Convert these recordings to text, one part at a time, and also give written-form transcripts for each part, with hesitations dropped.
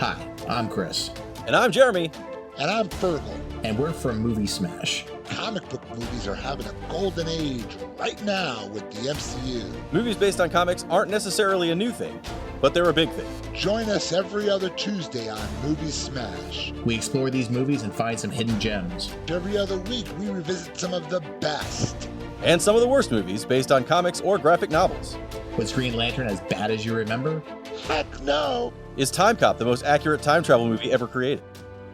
Hi, I'm Chris. And I'm Jeremy. And I'm Fergal. And we're from Movie Smash. Comic book movies are having a golden age right now with the MCU. Movies based on comics aren't necessarily a new thing, but they're a big thing. Join us every other Tuesday on Movie Smash. We explore these movies and find some hidden gems. Every other week, we revisit some of the best. And some of the worst movies based on comics or graphic novels. Was Green Lantern as bad as you remember? Heck no! Is Time Cop the most accurate time travel movie ever created?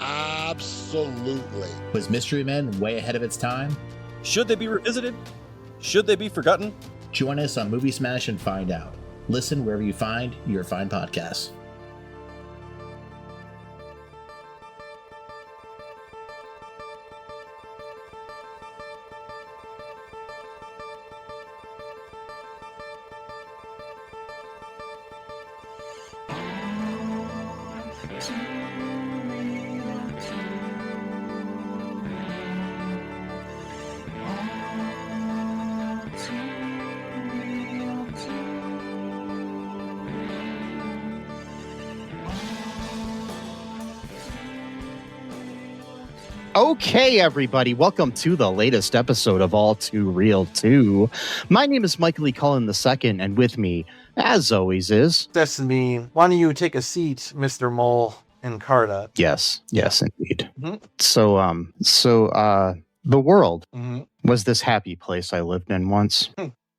Absolutely. Was Mystery Men way ahead of its time? Should they be revisited? Should they be forgotten? Join us on Movie Smash and find out. Listen wherever you find your fine podcasts. Okay, everybody, welcome to the latest episode of All Too Real 2. My name is Michael Lee Cullen II, and with me, as always, is... That's me. Why don't you take a seat, Mr. Mole and Carta? Yes, indeed. Mm-hmm. So, the world was this happy place I lived in once.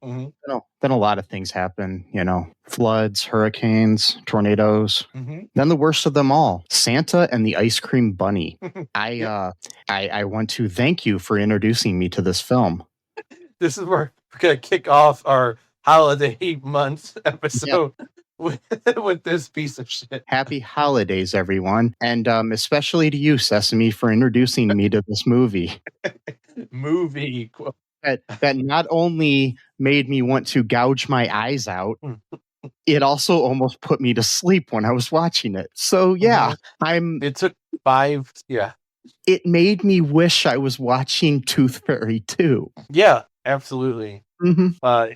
Then a lot of things happen, floods, hurricanes, tornadoes. Then the worst of them all, Santa and the Ice Cream Bunny. I want to thank you for introducing me to this film. This is where we're going to kick off our holiday month episode with this piece of shit. Happy holidays, everyone. And especially to you, Sesame, for introducing me to this movie. Movie. That not only made me want to gouge my eyes out, it also almost put me to sleep when I was watching it. So yeah, It took 5. Yeah. It made me wish I was watching Tooth Fairy 2. Yeah, absolutely.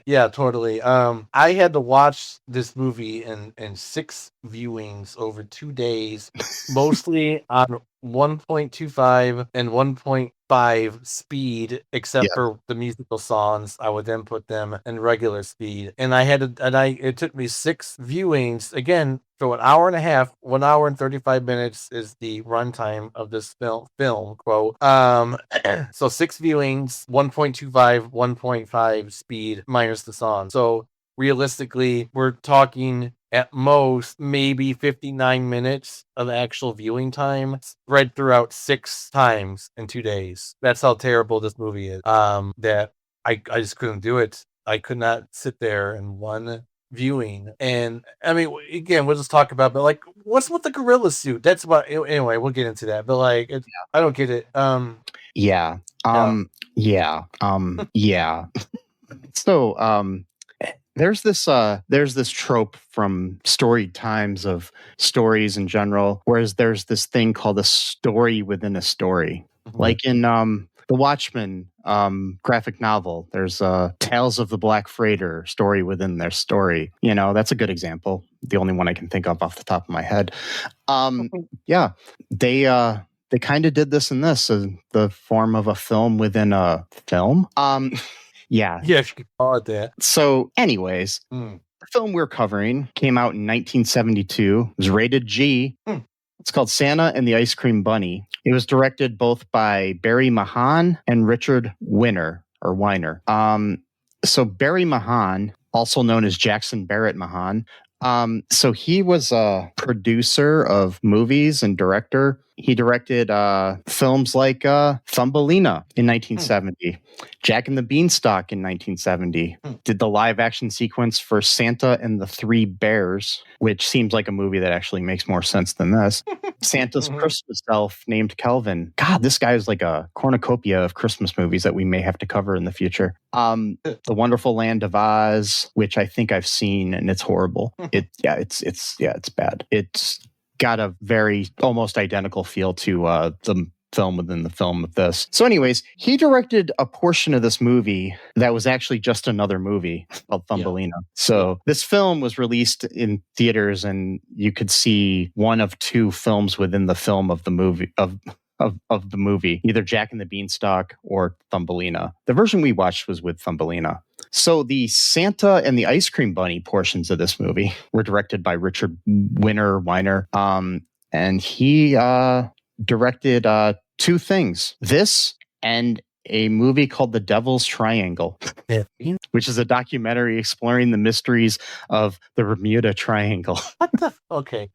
Yeah, totally. I had to watch this movie in 6 viewings over 2 days, mostly on 1.25 and 1.5 speed, except for the musical songs. I would then put them in regular speed, and it took me 6 viewings again. So an hour and a half, 1 hour and 35 minutes is the runtime of this film quote. So 6 viewings, 1.25, 1.5 speed minus the song. So realistically, we're talking at most maybe 59 minutes of actual viewing time spread throughout 6 times in 2 days. That's how terrible this movie is. That I just couldn't do it. I could not sit there in one viewing. And I mean, again, we'll just talk about, but like, what's with the gorilla suit? That's what, anyway, we'll get into that. But like, I don't get it. So, there's this trope from storied times of stories in general, whereas there's this thing called a story within a story. Like in the Watchmen graphic novel, there's Tales of the Black Freighter, story within their story. That's a good example. The only one I can think of off the top of my head. They kind of did this in the form of a film within a film. Yeah, if you could call it that. So, anyways, the film we're covering came out in 1972. It was rated G. It's called Santa and the Ice Cream Bunny. It was directed both by Barry Mahan and Richard Weiner. So Barry Mahan, also known as Jackson Barrett Mahan, so he was a producer of movies and director. He directed films like Thumbelina in 1970, Jack and the Beanstalk in 1970, did the live action sequence for Santa and the Three Bears, which seems like a movie that actually makes more sense than this. Santa's Christmas elf named Kelvin. God, this guy is like a cornucopia of Christmas movies that we may have to cover in the future. The Wonderful Land of Oz, which I think I've seen, and it's horrible. It's bad. It's got a very almost identical feel to the film within the film of this. So anyways, he directed a portion of this movie that was actually just another movie called Thumbelina. So this film was released in theaters, and you could see one of two films within the film of the movie of the movie, either Jack and the Beanstalk or Thumbelina. The version we watched was with Thumbelina. So the Santa and the Ice Cream Bunny portions of this movie were directed by Richard Weiner. And he directed two things. This and a movie called The Devil's Triangle, which is a documentary exploring the mysteries of the Bermuda Triangle. What the? Okay.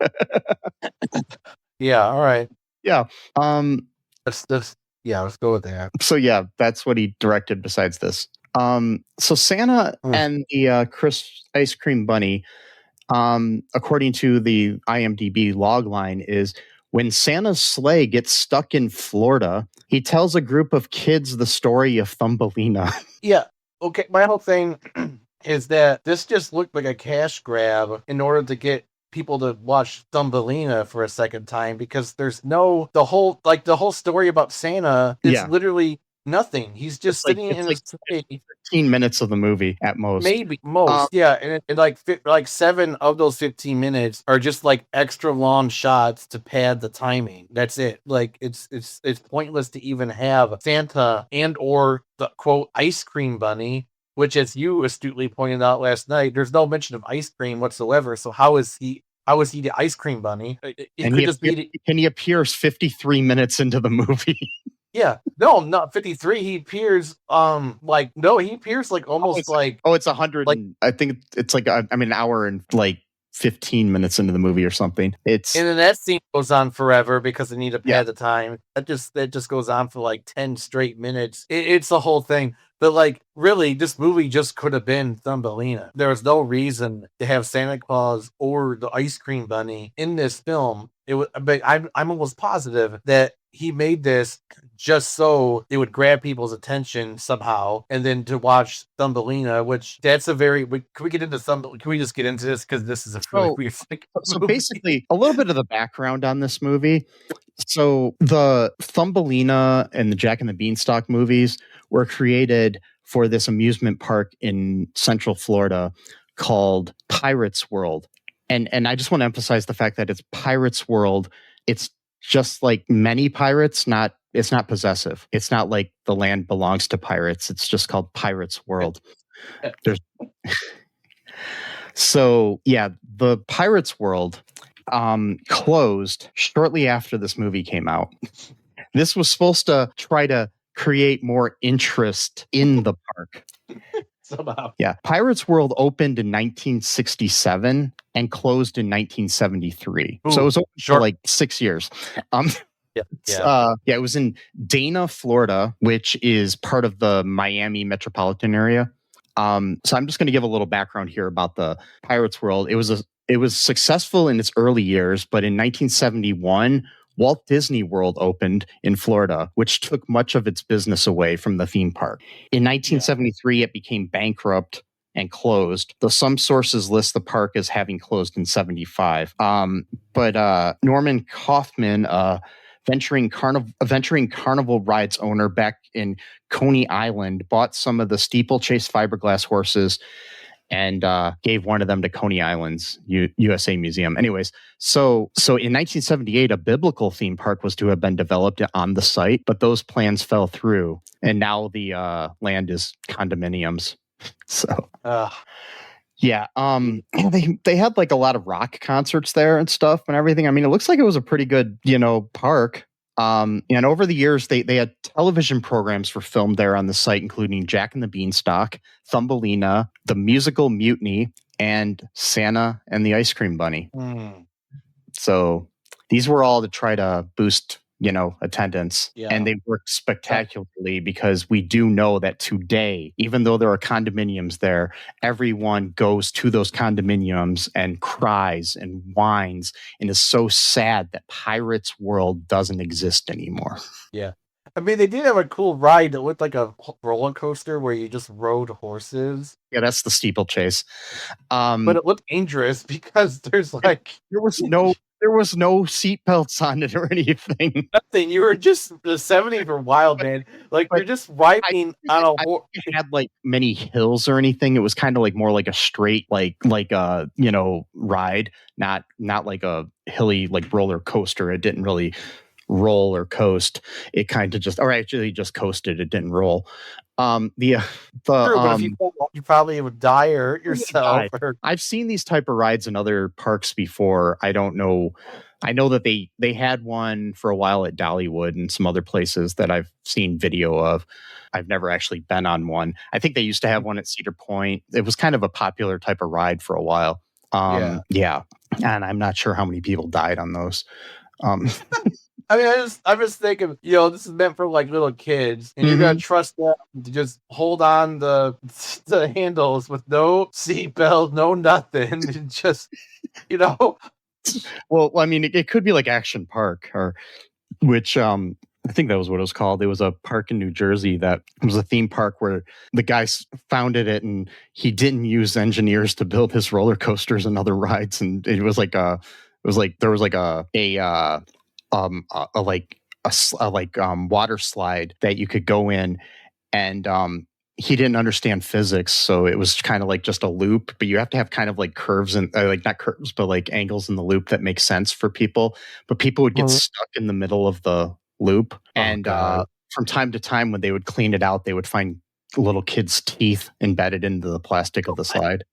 Yeah, all right. Yeah. Let's go with that. So yeah, that's what he directed besides this. So Santa and the Ice Cream Bunny, according to the IMDb logline, is when Santa's sleigh gets stuck in Florida, he tells a group of kids the story of Thumbelina. Yeah. Okay. My whole thing is that this just looked like a cash grab in order to get people to watch Thumbelina for a second time, because there's the whole story about Santa is literally nothing. He's just sitting in his sleigh. 15 minutes of the movie at most. Maybe most, and like 7 of those 15 minutes are just like extra long shots to pad the timing. That's it. Like it's pointless to even have Santa and or the quote Ice Cream Bunny, which, as you astutely pointed out last night, there's no mention of ice cream whatsoever. So how is he the Ice Cream Bunny? He appears 53 minutes into the movie. Yeah, no, not 53. He appears, he appears like almost it's 100. Like, I think it's like an hour and like 15 minutes into the movie or something. And then that scene goes on forever because they need to pad the time. That just goes on for like 10 straight minutes. It's the whole thing. But like, really, this movie just could have been Thumbelina. There was no reason to have Santa Claus or the Ice Cream Bunny in this film. But I'm almost positive that he made this just so it would grab people's attention somehow, and then to watch Thumbelina, which that's a very. Can we get into Thumbelina? Can we just get into this, because this is a really weird. So basically, a little bit of the background on this movie. So the Thumbelina and the Jack and the Beanstalk movies were created for this amusement park in Central Florida called Pirates World. And I just want to emphasize the fact that it's Pirates World. It's just like many pirates, it's not possessive. It's not like the land belongs to pirates. It's just called Pirates World. So yeah, the Pirates World closed shortly after this movie came out. This was supposed to try to create more interest in the park. Somehow. Yeah. Pirates World opened in 1967 and closed in 1973. So it was open for like 6 years. It was in Dana, Florida, which is part of the Miami metropolitan area. So I'm just going to give a little background here about the Pirates World. It was successful in its early years, but in 1971, Walt Disney World opened in Florida, which took much of its business away from the theme park. In 1973, it became bankrupt and closed, though some sources list the park as having closed in 75. But Norman Kaufman, venturing carnival rides owner back in Coney Island, bought some of the steeplechase fiberglass horses and gave one of them to Coney Island's USA Museum. Anyways, so in 1978, a biblical theme park was to have been developed on the site, but those plans fell through, and now the land is condominiums. So, yeah, they had like a lot of rock concerts there and stuff and everything. I mean, it looks like it was a pretty good, park. And over the years, they had television programs were filmed there on the site, including Jack and the Beanstalk, Thumbelina, The Musical Mutiny, and Santa and the Ice Cream Bunny. So these were all to try to boost, attendance. Yeah. And they worked spectacularly, because we do know that today, even though there are condominiums there, everyone goes to those condominiums and cries and whines and is so sad that Pirates World doesn't exist anymore. Yeah. I mean, they did have a cool ride that looked like a roller coaster where you just rode horses. Yeah, that's the steeplechase. But it looked dangerous because there was no There was no seatbelts on it or anything. Nothing. You were just the 70s were wild, man. Like But you're just riding on a horse. It had like many hills or anything. It was kind of like more like a straight, like a ride, not like a hilly like roller coaster. It didn't really roll or coast. It kind of just, or actually just coasted. It didn't roll. True, but if you fell off, you probably would die or hurt yourself. I've seen these type of rides in other parks before. I don't know. I know that they had one for a while at Dollywood and some other places that I've seen video of. I've never actually been on one. I think they used to have one at Cedar Point. It was kind of a popular type of ride for a while. Yeah. And I'm not sure how many people died on those. I mean, I'm just thinking, this is meant for like little kids, and you're gonna trust them to just hold on the handles with no seatbelt, no nothing, and just, Well, I mean, it could be like Action Park, which I think that was what it was called. It was a park in New Jersey that was a theme park where the guy founded it, and he didn't use engineers to build his roller coasters and other rides, and there was like a water slide that you could go in, and he didn't understand physics, so it was kind of like just a loop, but you have to have kind of like curves and like not curves, but like angles in the loop that make sense for people. But people would get stuck in the middle of the loop, and from time to time, when they would clean it out, they would find little kids' teeth embedded into the plastic of the slide.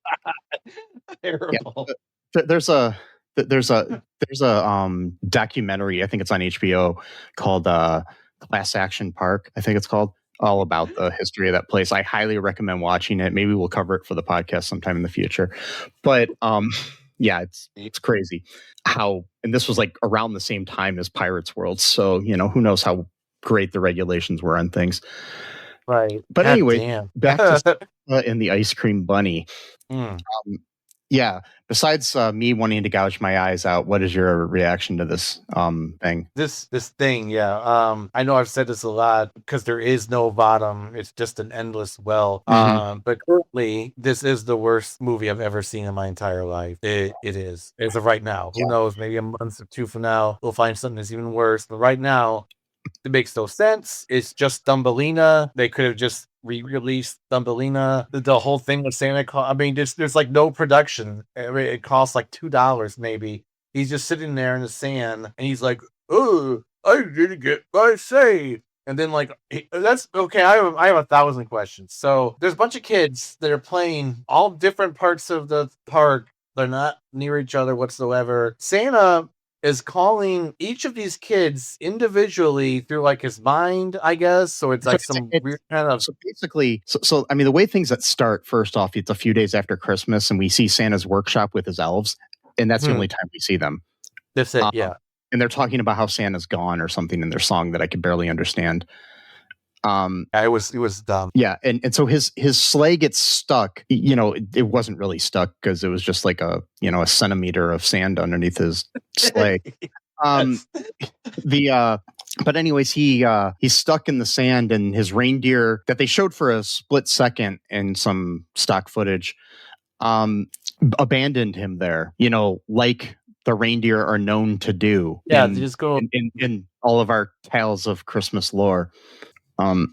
Terrible. Yeah. There's a documentary, I think it's on HBO, called Class Action Park, I think it's called, all about the history of that place. I highly recommend watching it. Maybe we'll cover it for the podcast sometime in the future. But yeah, it's crazy how, and this was like around the same time as Pirates World, so who knows how great the regulations were on things. Right. But anyway, back to Santa and the Ice Cream Bunny. Yeah. Besides me wanting to gouge my eyes out, what is your reaction to this thing? This thing, yeah. I know I've said this a lot because there is no bottom. It's just an endless well. But currently, this is the worst movie I've ever seen in my entire life. It is. As of right now. Who knows? Maybe a month or two from now, we'll find something that's even worse. But right now, it makes no sense. It's just Thumbelina. They could have just re-released Thumbelina. The whole thing with Santa Claus. I mean, there's like no production. It costs like $2 maybe. He's just sitting there in the sand, and he's like, "Oh, I didn't get my say." And then that's okay. I have 1,000 questions. So there's a bunch of kids that are playing all different parts of the park. They're not near each other whatsoever. Santa is calling each of these kids individually through like his mind, I guess. So it's like weird kind of. So basically, so I mean, the way things that start, first off, it's a few days after Christmas, and we see Santa's workshop with his elves, and that's the only time we see them. That's it, yeah. And they're talking about how Santa's gone or something in their song that I could barely understand. It was dumb. Yeah, and so his sleigh gets stuck. It wasn't really stuck because it was just like a centimeter of sand underneath his sleigh. But anyways, he's stuck in the sand, and his reindeer that they showed for a split second in some stock footage abandoned him there. Like the reindeer are known to do. Yeah, they just go in all of our tales of Christmas lore. They're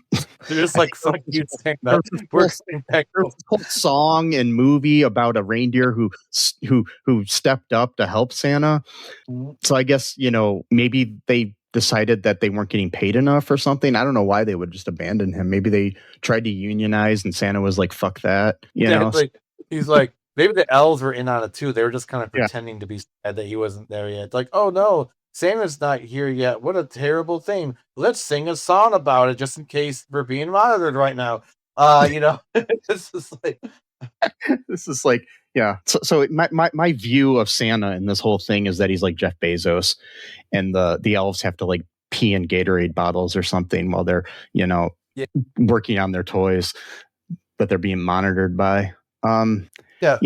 just like, fuck you, Santa. There's a whole song and movie about a reindeer who stepped up to help Santa. So I guess maybe they decided that they weren't getting paid enough or something. I don't know why they would just abandon him. Maybe they tried to unionize, and Santa was like, "Fuck that," He's like, maybe the elves were in on it too. They were just kind of pretending to be sad that he wasn't there yet. Like, oh no, Santa's not here yet. What a terrible thing. Let's sing a song about it just in case we're being monitored right now. This is like, yeah. So my view of Santa in this whole thing is that he's like Jeff Bezos, and the elves have to like pee in Gatorade bottles or something while they're, working on their toys that they're being monitored by. Yeah.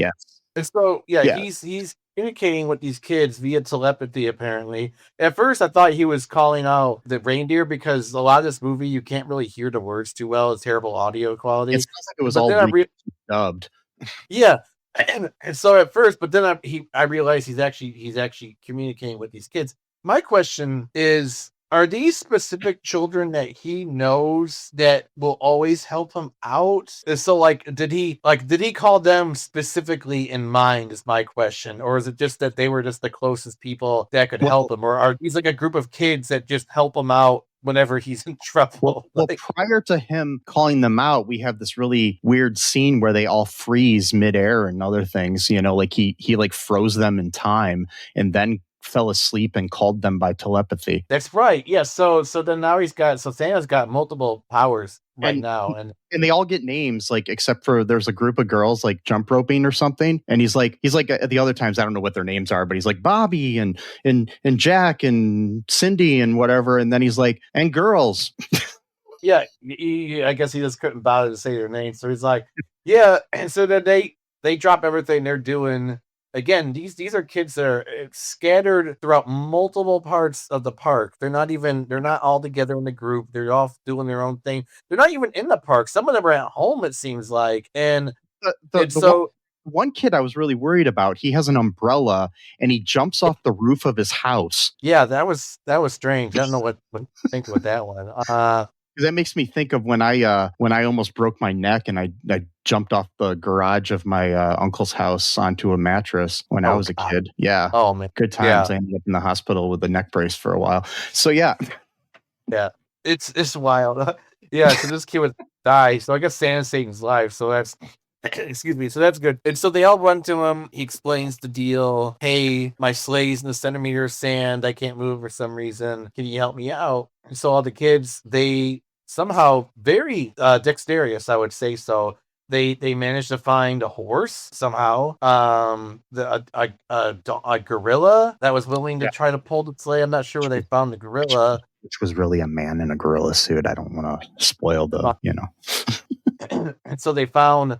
And so, he's communicating with these kids via telepathy, apparently. At first, I thought he was calling out the reindeer because a lot of this movie, you can't really hear the words too well. It's terrible audio quality. It sounds like it was all dubbed. Yeah. And so at first, but then I realized he's actually communicating with these kids. My question is, are these specific children that he knows that will always help him out? So like, did he call them specifically in mind is my question, or is it just that they were just the closest people that could help him, or are these like a group of kids that just help him out whenever he's in trouble? Well, prior to him calling them out, we have this really weird scene where they all freeze midair and other things. Like he like froze them in time and then fell asleep and called them by telepathy. That's right. Yeah. So then now Santa's got multiple powers now, and they all get names, like except for there's a group of girls like jump roping or something, and he's like at the other times I don't know what their names are, but he's like Bobby and Jack and Cindy and whatever, and then he's like and girls. Yeah, I guess he just couldn't bother to say their names, so he's like, yeah, and so then they drop everything they're doing. Again, these are kids that are scattered throughout multiple parts of the park. They're not all together in the group. They're all doing their own thing. They're not even in the park. Some of them are at home, it seems like. And one kid I was really worried about, he has an umbrella and he jumps off the roof of his house. Yeah, that was strange. I don't know what to think with that one. That makes me think of when I almost broke my neck and I jumped off the garage of my uncle's house onto a mattress when I was a kid. Yeah. Oh man, good times. Yeah. I ended up in the hospital with a neck brace for a while. So yeah. Yeah, it's wild. Yeah. So this kid would die. So I guess Santa's saving his life. So that's excuse me. So that's good. And so they all run to him. He explains the deal. Hey, my sleigh's in the centimeter of sand. I can't move for some reason. Can you help me out? And so all the kids, they somehow very dexterous, I would say so. They managed to find a horse somehow. A gorilla that was willing to try to pull the sleigh. I'm not sure where they found the gorilla, which was really a man in a gorilla suit. I don't want to spoil the, And so they found.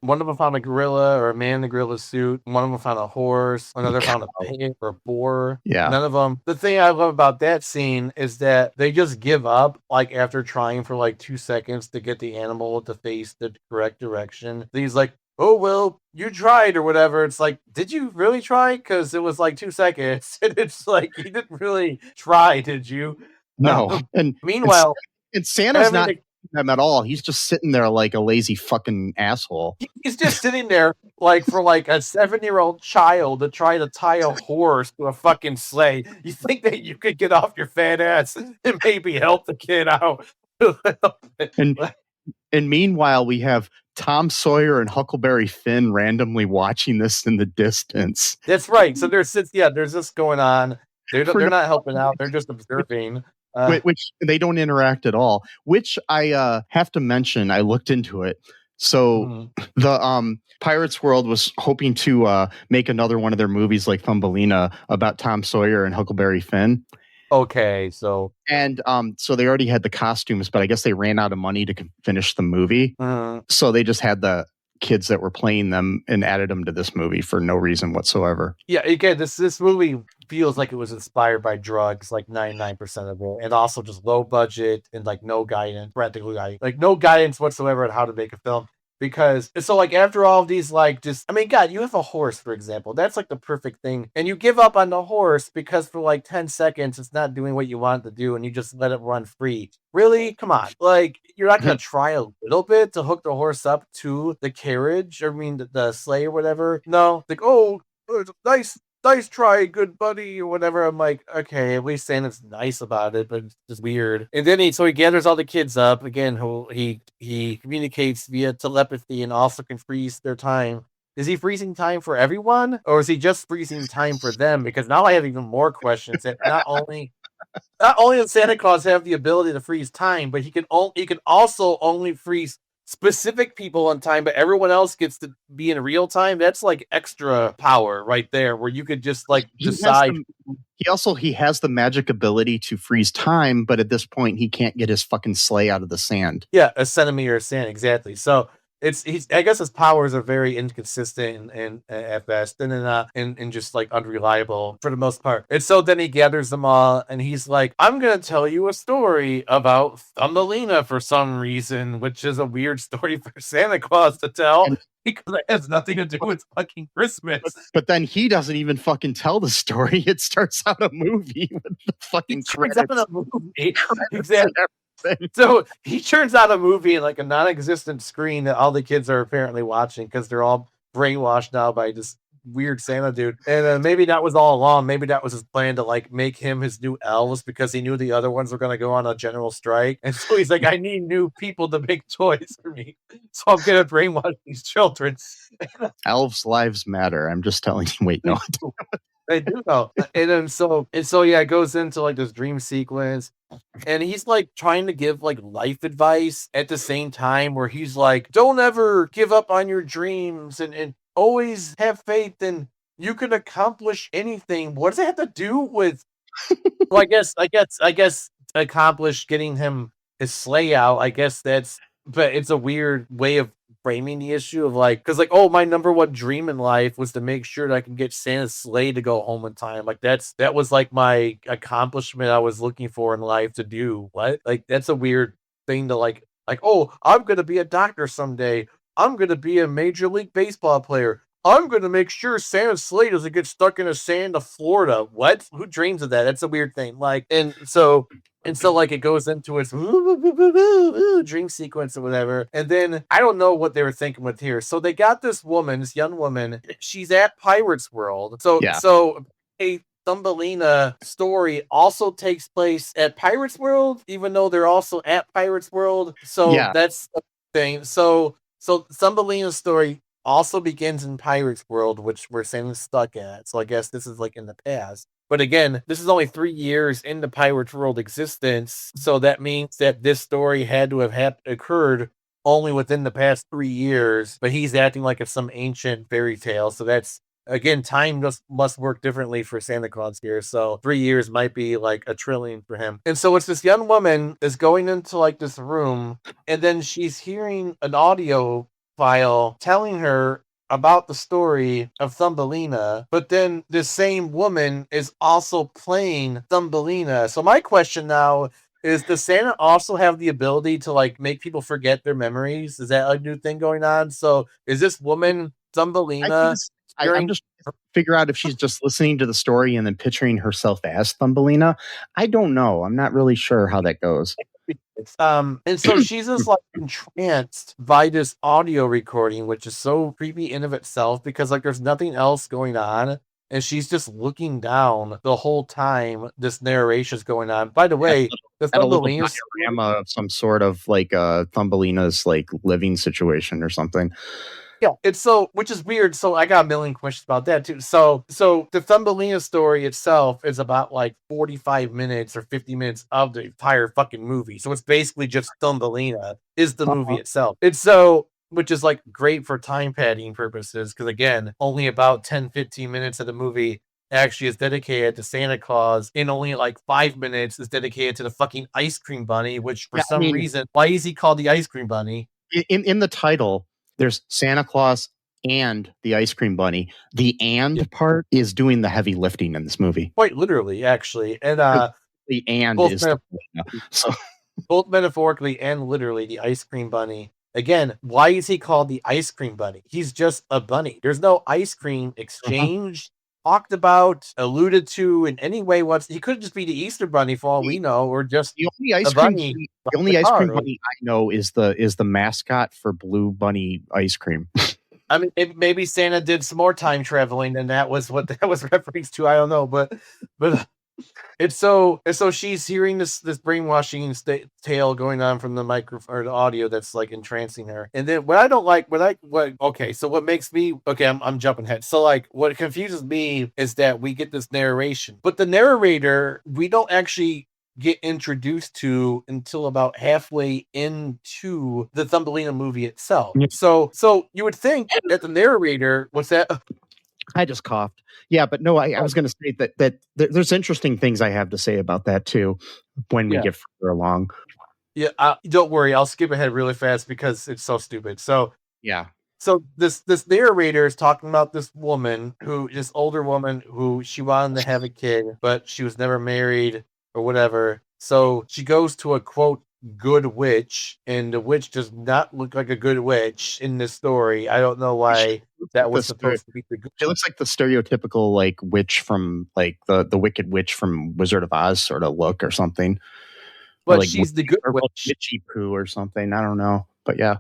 One of them found a gorilla or a man in a gorilla suit. One of them found a horse. Another found a pig or a boar. Yeah. None of them. The thing I love about that scene is that they just give up, like after trying for like 2 seconds to get the animal to face the correct direction. He's like, oh, well, you tried or whatever. It's like, did you really try? Because it was like 2 seconds. And it's like, you didn't really try, did you? No. And meanwhile, and Santa's not them at all. He's just sitting there like a lazy fucking asshole. He's just sitting there like for like a 7-year-old child to try to tie a horse to a fucking sleigh. You think that you could get off your fat ass and maybe help the kid out? And meanwhile, we have Tom Sawyer and Huckleberry Finn randomly watching this in the distance. That's right. So there's this going on. They're not helping out. They're just observing. Which they don't interact at all, which I have to mention. I looked into it. So the Pirates World was hoping to make another one of their movies like Thumbelina about Tom Sawyer and Huckleberry Finn. Okay, so so they already had the costumes, but I guess they ran out of money to finish the movie. So they just had the kids that were playing them and added them to this movie for no reason whatsoever. Yeah, again, this movie feels like it was inspired by drugs, like 99% of it, and also just low budget and like no guidance, practical guidance, like no guidance whatsoever on how to make a film. Because so like after all of these, like just I mean, God, you have a horse, for example. That's like the perfect thing. And you give up on the horse because for like 10 seconds it's not doing what you want it to do and you just let it run free. Really? Come on. Like you're not gonna try a little bit to hook the horse up to the carriage, or I mean the sleigh or whatever. No, like, oh, nice try, good buddy, or whatever. I'm like, okay, at least Santa's nice about it, but it's just weird. And then he gathers all the kids up again. He communicates via telepathy and also can freeze their time. Is he freezing time for everyone, or is he just freezing time for them? Because now I have even more questions. That not only does Santa Claus have the ability to freeze time, but he can also only freeze specific people on time, but everyone else gets to be in real time. That's like extra power right there, where you could just like decide. He has the magic ability to freeze time, but at this point he can't get his fucking sleigh out of the sand. Yeah, a centimeter of sand, exactly. So I guess his powers are very inconsistent and at best, and just like unreliable for the most part. And so then he gathers them all, and he's like, "I'm gonna tell you a story about Thumbelina for some reason," which is a weird story for Santa Claus to tell. And- because it has nothing to do with fucking Christmas. But then he doesn't even fucking tell the story. It starts out a movie with the fucking Turns credits. out a movie. Exactly. So he turns out a movie in like a non-existent screen that all the kids are apparently watching because they're all brainwashed now by this weird Santa dude. And maybe that was all along. Maybe that was his plan to like make him his new elves because he knew the other ones were going to go on a general strike. And so he's like, I need new people to make toys for me. So I'm going to brainwash these children. Elves' lives matter. I'm just telling you. Wait, no. They do know. And so yeah, it goes into like this dream sequence. And he's like trying to give like life advice at the same time where he's like, don't ever give up on your dreams and always have faith and you can accomplish anything. What does it have to do with well, I guess accomplish getting him his sleigh out. I guess but it's a weird way of framing the issue of like, because like, oh, my number one dream in life was to make sure that I can get Santa's sleigh to go home in time. Like that was like my accomplishment I was looking for in life to do. What? Like that's a weird thing to like, oh, I'm gonna be a doctor someday. I'm gonna be a major league baseball player. I'm going to make sure Santa's sleigh doesn't get stuck in the sand of Florida. What? Who dreams of that? That's a weird thing. Like, and so like it goes into its dream sequence or whatever. And then I don't know what they were thinking with here. So they got this woman, this young woman. She's at Pirates World. So a Thumbelina story also takes place at Pirates World, even though they're also at Pirates World. So that's the thing. So Thumbelina's story also begins in Pirates World, which we're saying is stuck at. So I guess this is like in the past. But again, this is only 3 years into Pirates World existence. So that means that this story had to have occurred only within the past 3 years. But he's acting like it's some ancient fairy tale. So that's, again, time must work differently for Santa Claus here. So 3 years might be like a trillion for him. And so it's this young woman is going into like this room, and then she's hearing an audio file telling her about the story of Thumbelina, but then this same woman is also playing Thumbelina. So my question now is, does Santa also have the ability to like make people forget their memories? Is that a new thing going on? So is this woman Thumbelina? I'm just trying to figure out if she's just listening to the story and then picturing herself as Thumbelina. I don't know. I'm not really sure how that goes. And so she's just like entranced by this audio recording, which is so creepy in of itself because like there's nothing else going on, and she's just looking down the whole time this narration is going on. By the way, the Thumbelina diorama of some sort of like Thumbelina's like living situation or something. Yeah, it's so, which is weird. So I got a million questions about that too. So the Thumbelina story itself is about like 45 minutes or 50 minutes of the entire fucking movie. So it's basically just Thumbelina is the movie itself. It's so, which is like great for time padding purposes. Cause again, only about 10-15 minutes of the movie actually is dedicated to Santa Claus, and only like 5 minutes is dedicated to the fucking ice cream bunny, which for some reason, why is he called the ice cream bunny? In the title, there's Santa Claus and the ice cream bunny. The part is doing the heavy lifting in this movie. Quite literally, actually. And the and is both metaphorically and literally the ice cream bunny. Again, why is he called the ice cream bunny? He's just a bunny. There's no ice cream exchange talked about, alluded to in any way. He could just be the Easter bunny for all we know, or just the only ice cream bunny. The only ice cream bunny I know is the mascot for Blue Bunny ice cream. I mean, maybe Santa did some more time traveling, and that was what that was referenced to. I don't know, but it's so she's hearing this brainwashing tale going on from the microphone or the audio that's like entrancing her. And then what I don't like, so what makes me I'm jumping ahead. So like what confuses me is that we get this narration, but the narrator we don't actually get introduced to until about halfway into the Thumbelina movie itself. So you would think that the narrator was that. I just coughed. Yeah, but no, I was going to say that there's interesting things I have to say about that too when we get further along. Yeah, don't worry. I'll skip ahead really fast because it's so stupid. So Yeah. So this narrator is talking about this older woman who she wanted to have a kid, but she was never married or whatever. So she goes to a quote good witch, and the witch does not look like a good witch in this story. I don't know why that was supposed to be the good. She looks like the stereotypical like witch from like the Wicked Witch from Wizard of Oz sort of look or something. But like she's the good witch. Witchy poo or something. I don't know. But yeah.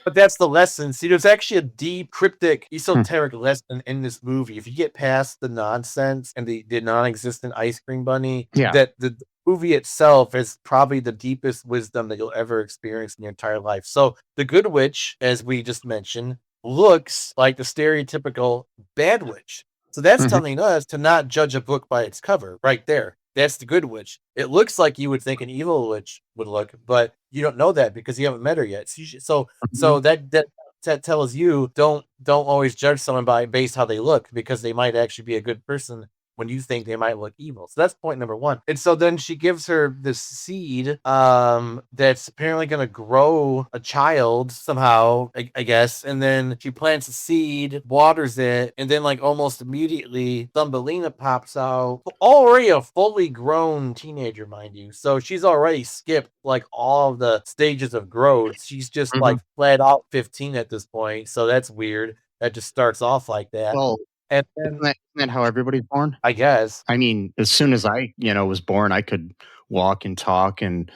But that's the lesson. See, there's actually a deep, cryptic, esoteric lesson in this movie. If you get past the nonsense and the non-existent ice cream bunny, that the movie itself is probably the deepest wisdom that you'll ever experience in your entire life. So the good witch, as we just mentioned, looks like the stereotypical bad witch. So that's telling us to not judge a book by its cover right there. That's the good witch. It looks like you would think an evil witch would look, but you don't know that because you haven't met her yet. So that tells you don't always judge someone based how they look, because they might actually be a good person when you think they might look evil. So that's point number one. And so then she gives her this seed that's apparently going to grow a child somehow, I guess. And then she plants a seed, waters it, and then like almost immediately Thumbelina pops out. Already a fully grown teenager, mind you. So she's already skipped like all of the stages of growth. She's just like flat out 15 at this point. So that's weird. That just starts off like that. Well, and then, isn't that how everybody's born? I guess. I mean, as soon as I, was born, I could walk and talk and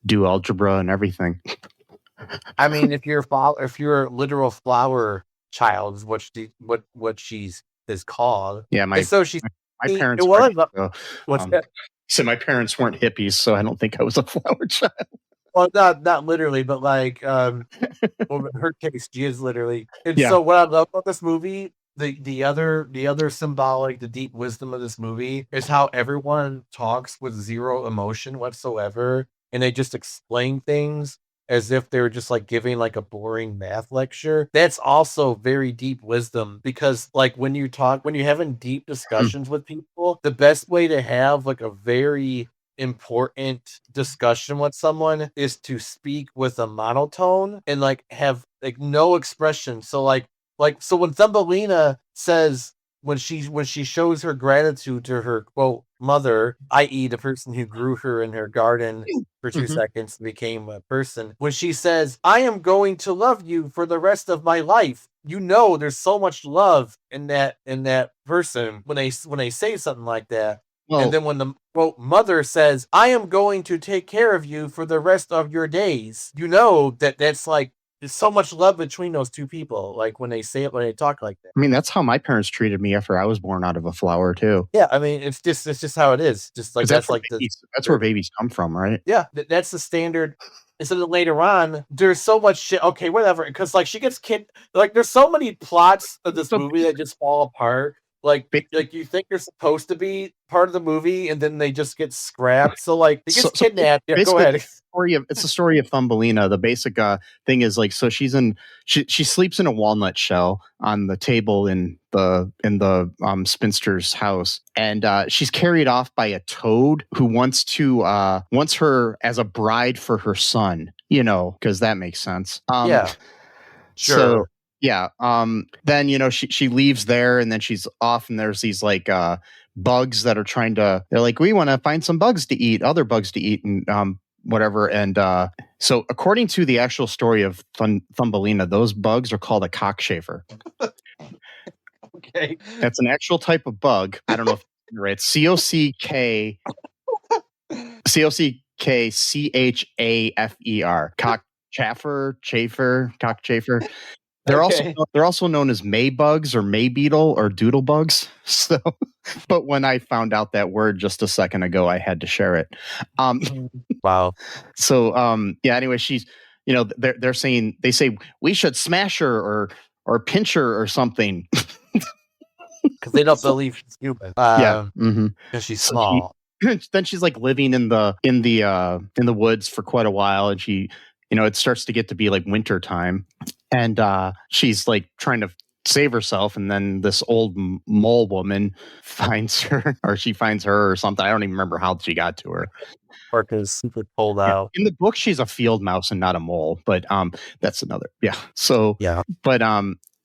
do algebra and everything. I mean, if you're a literal flower child, is what she's is called. Yeah, my parents. What's that? So my parents weren't hippies, so I don't think I was a flower child. Well, not literally, but like, well, in her case, she is literally. And so, what I love about this movie, the other symbolic, the deep wisdom of this movie is how everyone talks with zero emotion whatsoever, and they just explain things as if they were just like giving like a boring math lecture. That's also very deep wisdom, because like when you're having deep discussions with people, the best way to have like a very important discussion with someone is to speak with a monotone and like have like no expression. So so when Thumbelina says, when she shows her gratitude to her quote mother, i.e. the person who grew her in her garden for 2 seconds and became a person, when she says, "I am going to love you for the rest of my life," there's so much love in that person when they say something like that. Well, and then when the quote mother says, "I am going to take care of you for the rest of your days," that's like, there's so much love between those two people. Like when they talk like that. I mean, that's how my parents treated me after I was born out of a flower too. Yeah, I mean, it's just how it is. Just like that's where babies come from, right? Yeah, that's the standard. And so then later on, there's so much shit. Okay, whatever. Because like she gets like there's so many plots of this movie that just fall apart. Like you think they're supposed to be part of the movie, and then they just get scrapped. So like they get kidnapped. Yeah, go ahead. It's the story of Thumbelina. The basic thing is like, so she sleeps in a walnut shell on the table in the spinster's house, and she's carried off by a toad who wants her as a bride for her son. Because that makes sense. Yeah, sure. So, yeah. Then, she leaves there, and then she's off, and there's these like bugs that are they're like, we want to find some other bugs to eat, and whatever. And so according to the actual story of Thumbelina, those bugs are called a cockchafer. Okay. That's an actual type of bug. I don't know if you're right. Cockchafer. Cockchafer. They're also known as May bugs or May beetle or doodle bugs. So, but when I found out that word just a second ago, I had to share it. Wow. So, yeah. Anyway, she's, they say we should smash her or pinch her or something because they don't believe she's human. Because she's small. Then she's like living in the woods for quite a while, and she, it starts to get to be like winter time. And she's like trying to save herself, and then this old mole woman finds her, or she finds her or something. I don't even remember how she got to her. Park is super pulled out. In the book, she's a field mouse and not a mole, but that's another. Yeah. So Yeah. But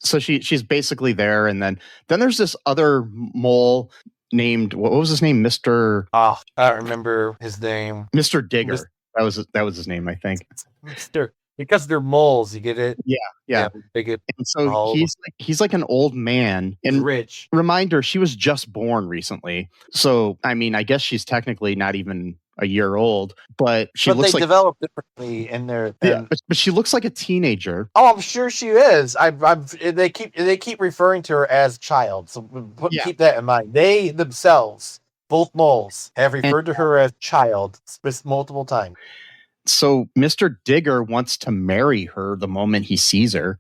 so she's basically there, and then there's this other mole named, what was his name? Mr. I don't remember his name. Mr. Digger. That was his name, I think. Mr. Because they're moles, you get it? Yeah. And so he's like an old man, and rich. Reminder, she was just born recently. So I mean, I guess she's technically not even a year old, but looks they like develop differently in their. but she looks like a teenager. Oh, I'm sure she is. They keep referring to her as child, so keep that in mind. They themselves, both moles, have referred to her as child multiple times. So Mr. Digger wants to marry her the moment he sees her.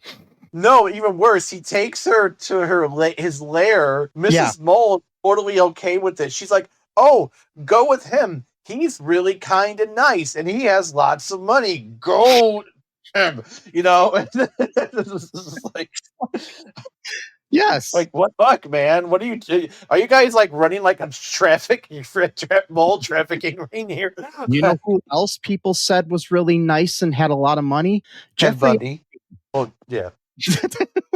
No, even worse, he takes her to his lair. Mrs. Mole totally okay with it. She's like, "Oh, go with him. He's really kind and nice, and he has lots of money. Go him." Like, yes. Like, what fuck, man? Are you guys like running like a mole trafficking ring here? You know who else people said was really nice and had a lot of money? Jeffrey Bundy. Well, yeah.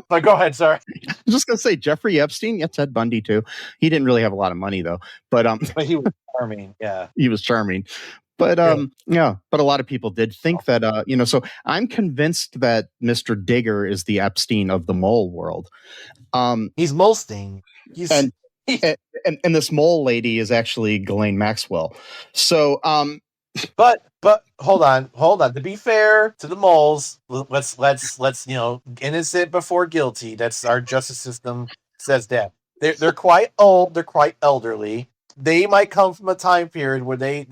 But go ahead, sorry. I was just gonna say Jeffrey Epstein. Yeah, Ted Bundy too. He didn't really have a lot of money though, but he was charming. Yeah, he was charming. But but a lot of people did think that So I'm convinced that Mr. Digger is the Epstein of the mole world. He's Molstein. And this mole lady is actually Ghislaine Maxwell. So But hold on. To be fair to the moles, let's innocent before guilty. That's our justice system says that. They're quite old. They're quite elderly. They might come from a time period where they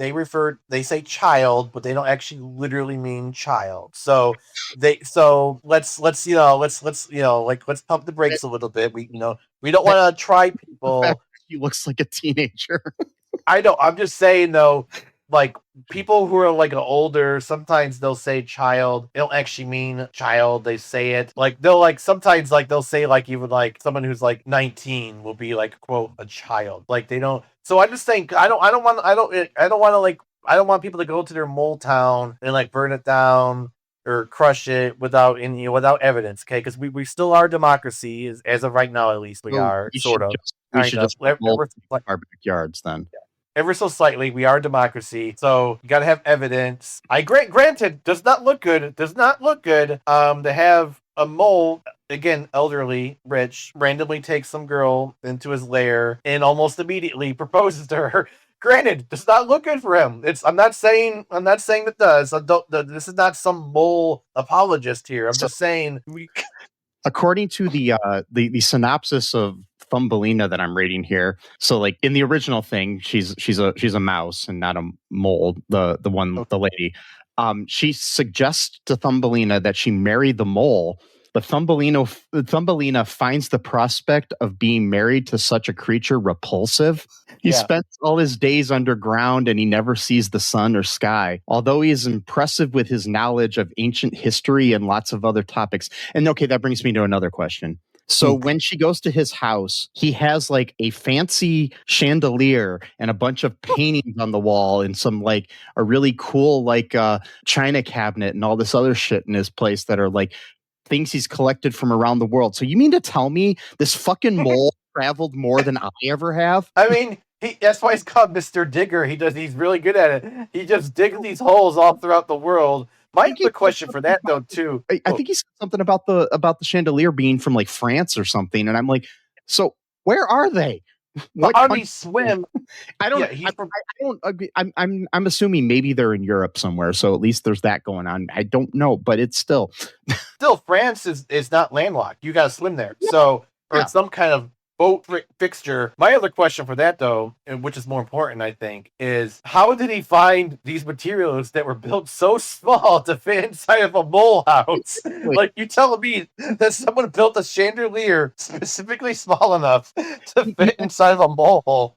say child, but they don't actually literally mean child. So let's pump the brakes a little bit. We don't want to try people. He looks like a teenager. I know. I'm just saying though, like people who are like older, sometimes they'll say child. They don't actually mean child. They say it like sometimes they'll say like even like someone who's like 19 will be like quote a child. Like they don't. So I just think I don't want people to go to their mole town and like burn it down or crush it without evidence. Okay, because we still are a democracy as of right now, at least we are sort of. We should just our backyards then. Yeah. Ever so slightly, we are a democracy, so you got to have evidence. Granted, does not look good. To have a mole, again, elderly, rich, randomly takes some girl into his lair and almost immediately proposes to her. Granted, does not look good for him. I'm not saying it does. This is not some mole apologist here. I'm just saying according to the synopsis of Thumbelina that I'm reading here. So like in the original thing, she's a mouse and not a mole, the lady. She suggests to Thumbelina that she marry the mole, but Thumbelina finds the prospect of being married to such a creature repulsive. He spends all his days underground and he never sees the sun or sky. Although he is impressive with his knowledge of ancient history and lots of other topics. And okay, that brings me to another question. So when she goes to his house, he has like a fancy chandelier and a bunch of paintings on the wall and some like a really cool like china cabinet and all this other shit in his place that are like things he's collected from around the world. So you mean to tell me this fucking mole traveled more than I ever have? I mean, that's why he's called Mr. Digger. He's really good at it. He just digs these holes all throughout the world. My other question for that though too. I think he said something about the chandelier being from like France or something, and I'm like, so where are they? How do they swim? I don't. Yeah, I don't agree. I'm assuming maybe they're in Europe somewhere, so at least there's that going on. I don't know, but it's still France is not landlocked. You got to swim there. Yeah. So it's some kind of boat fixture. My other question for that, though, and which is more important, I think, is how did he find these materials that were built so small to fit inside of a mole house? Like, you telling me that someone built a chandelier specifically small enough to fit inside of a mole hole?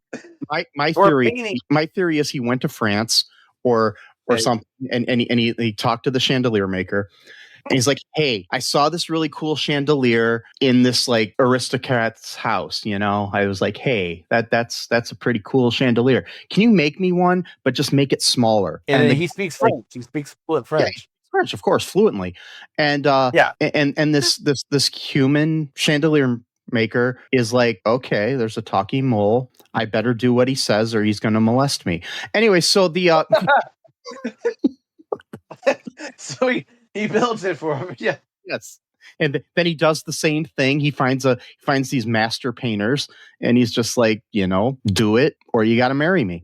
My theory is he went to France or something, and he talked to the chandelier maker. And he's like, hey, I saw this really cool chandelier in this like aristocrat's house. I was like, hey, that's a pretty cool chandelier. Can you make me one, but just make it smaller? And he speaks French. He speaks fluent French. Yeah, French, of course, fluently. And and this human chandelier maker is like, okay, there's a talking mole. I better do what he says or he's going to molest me. Anyway, so the so he builds it for him. Yeah. Yes. And then he does the same thing. He finds these master painters and he's just like, do it or you got to marry me.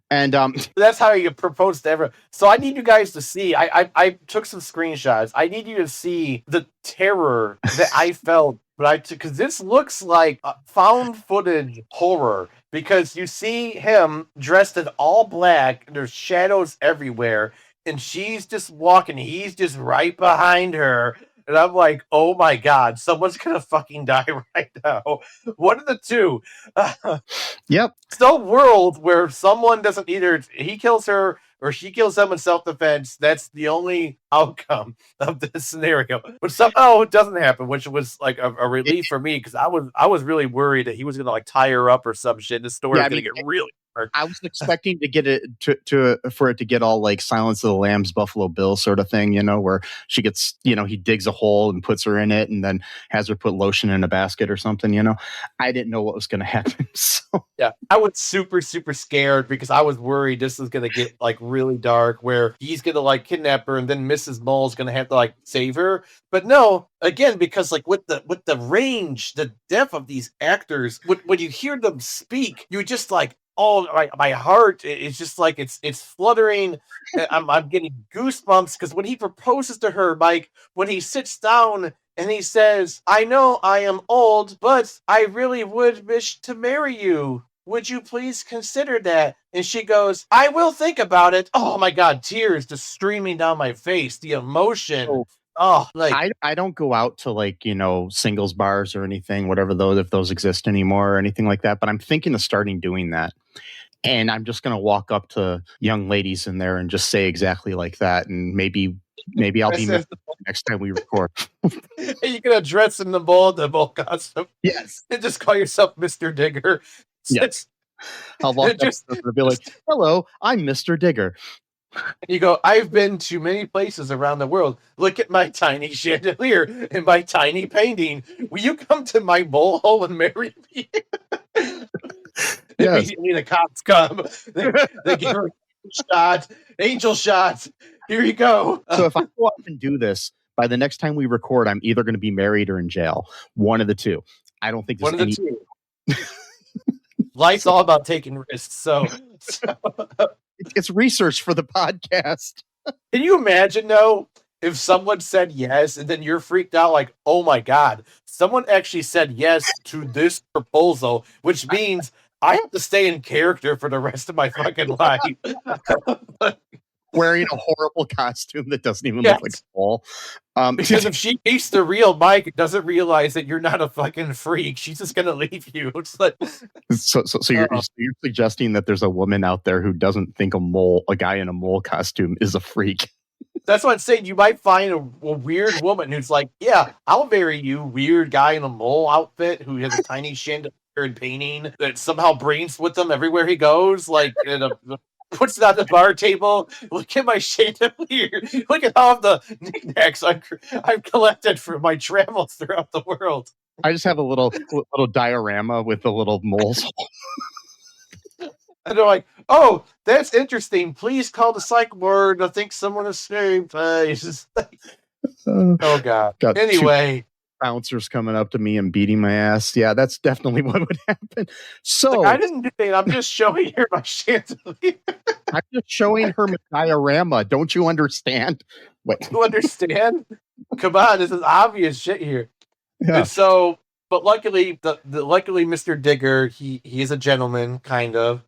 And that's how you propose to everyone. So I need you guys to see. I took some screenshots. I need you to see the terror that I felt. Because this looks like found footage horror. Because you see him dressed in all black. And there's shadows everywhere, and she's just walking. He's just right behind her. And I'm like, oh my God, someone's going to fucking die right now. One of the two. Yep. Some world where someone doesn't either, he kills her or she kills him in self-defense. That's the only outcome of this scenario. But somehow it doesn't happen, which was like a relief for me because I was really worried that he was going to like tie her up or some shit. This story was going to get really dark. I was expecting to get it for it to get all like Silence of the Lambs, Buffalo Bill sort of thing, where she gets, he digs a hole and puts her in it and then has her put lotion in a basket or something, I didn't know what was going to happen. So yeah, I was super, super scared because I was worried this was going to get like really dark where he's going to like kidnap her and then Mrs. Mole's going to have to like save her. But no, again, because like with the range, the depth of these actors, when you hear them speak, you just like, oh, my heart is just like it's fluttering. I'm getting goosebumps because when he proposes to her, Mike, when he sits down and he says, I know I am old, but I really would wish to marry you. Would you please consider that? And she goes, I will think about it. Oh my God, tears just streaming down my face. The emotion. Oh, like I don't go out to like, singles bars or anything, whatever those, if those exist anymore or anything like that. But I'm thinking of starting doing that. And I'm just going to walk up to young ladies in there and just say exactly like that. And maybe I'll be next time we record. You can dress in the mole costume. Yes. And just call yourself Mr. Digger. Yes. I'll walk up and be like, hello, I'm Mr. Digger. You go, I've been to many places around the world. Look at my tiny chandelier and my tiny painting. Will you come to my mole hole and marry me? Yes. Immediately the cops come. They give her angel shots. Here you go. So if I go off and do this, by the next time we record, I'm either going to be married or in jail. One of the two. I don't think there's one of the two. Life's all about taking risks. So it's research for the podcast. Can you imagine though if someone said yes and then you're freaked out like, oh my God, someone actually said yes to this proposal, which means I have to stay in character for the rest of my fucking life. Wearing a horrible costume that doesn't even look like a ball. Because if she meets the real Mike, doesn't realize that you're not a fucking freak, she's just gonna leave you. It's like so you're suggesting that there's a woman out there who doesn't think a guy in a mole costume is a freak. That's what I'm saying. You might find a weird woman who's like, yeah, I'll marry you, weird guy in a mole outfit who has a tiny chandelier and painting that somehow brings with him everywhere he goes, like puts it on the bar table. Look at my chandelier. Look at all of the knickknacks I've collected from my travels throughout the world. I just have a little diorama with the little moles. And they're like, oh, that's interesting. Please call the psych ward. I think someone escaped. Oh, God. Anyway. Bouncers coming up to me and beating my ass. Yeah, that's definitely what would happen. So I didn't do it. I'm just showing her my chandelier. I'm just showing her my diorama. Don't you understand? What? You understand? Come on, this is obvious shit here. Yeah. And so, but luckily, luckily, Mr. Digger, he is a gentleman, kind of.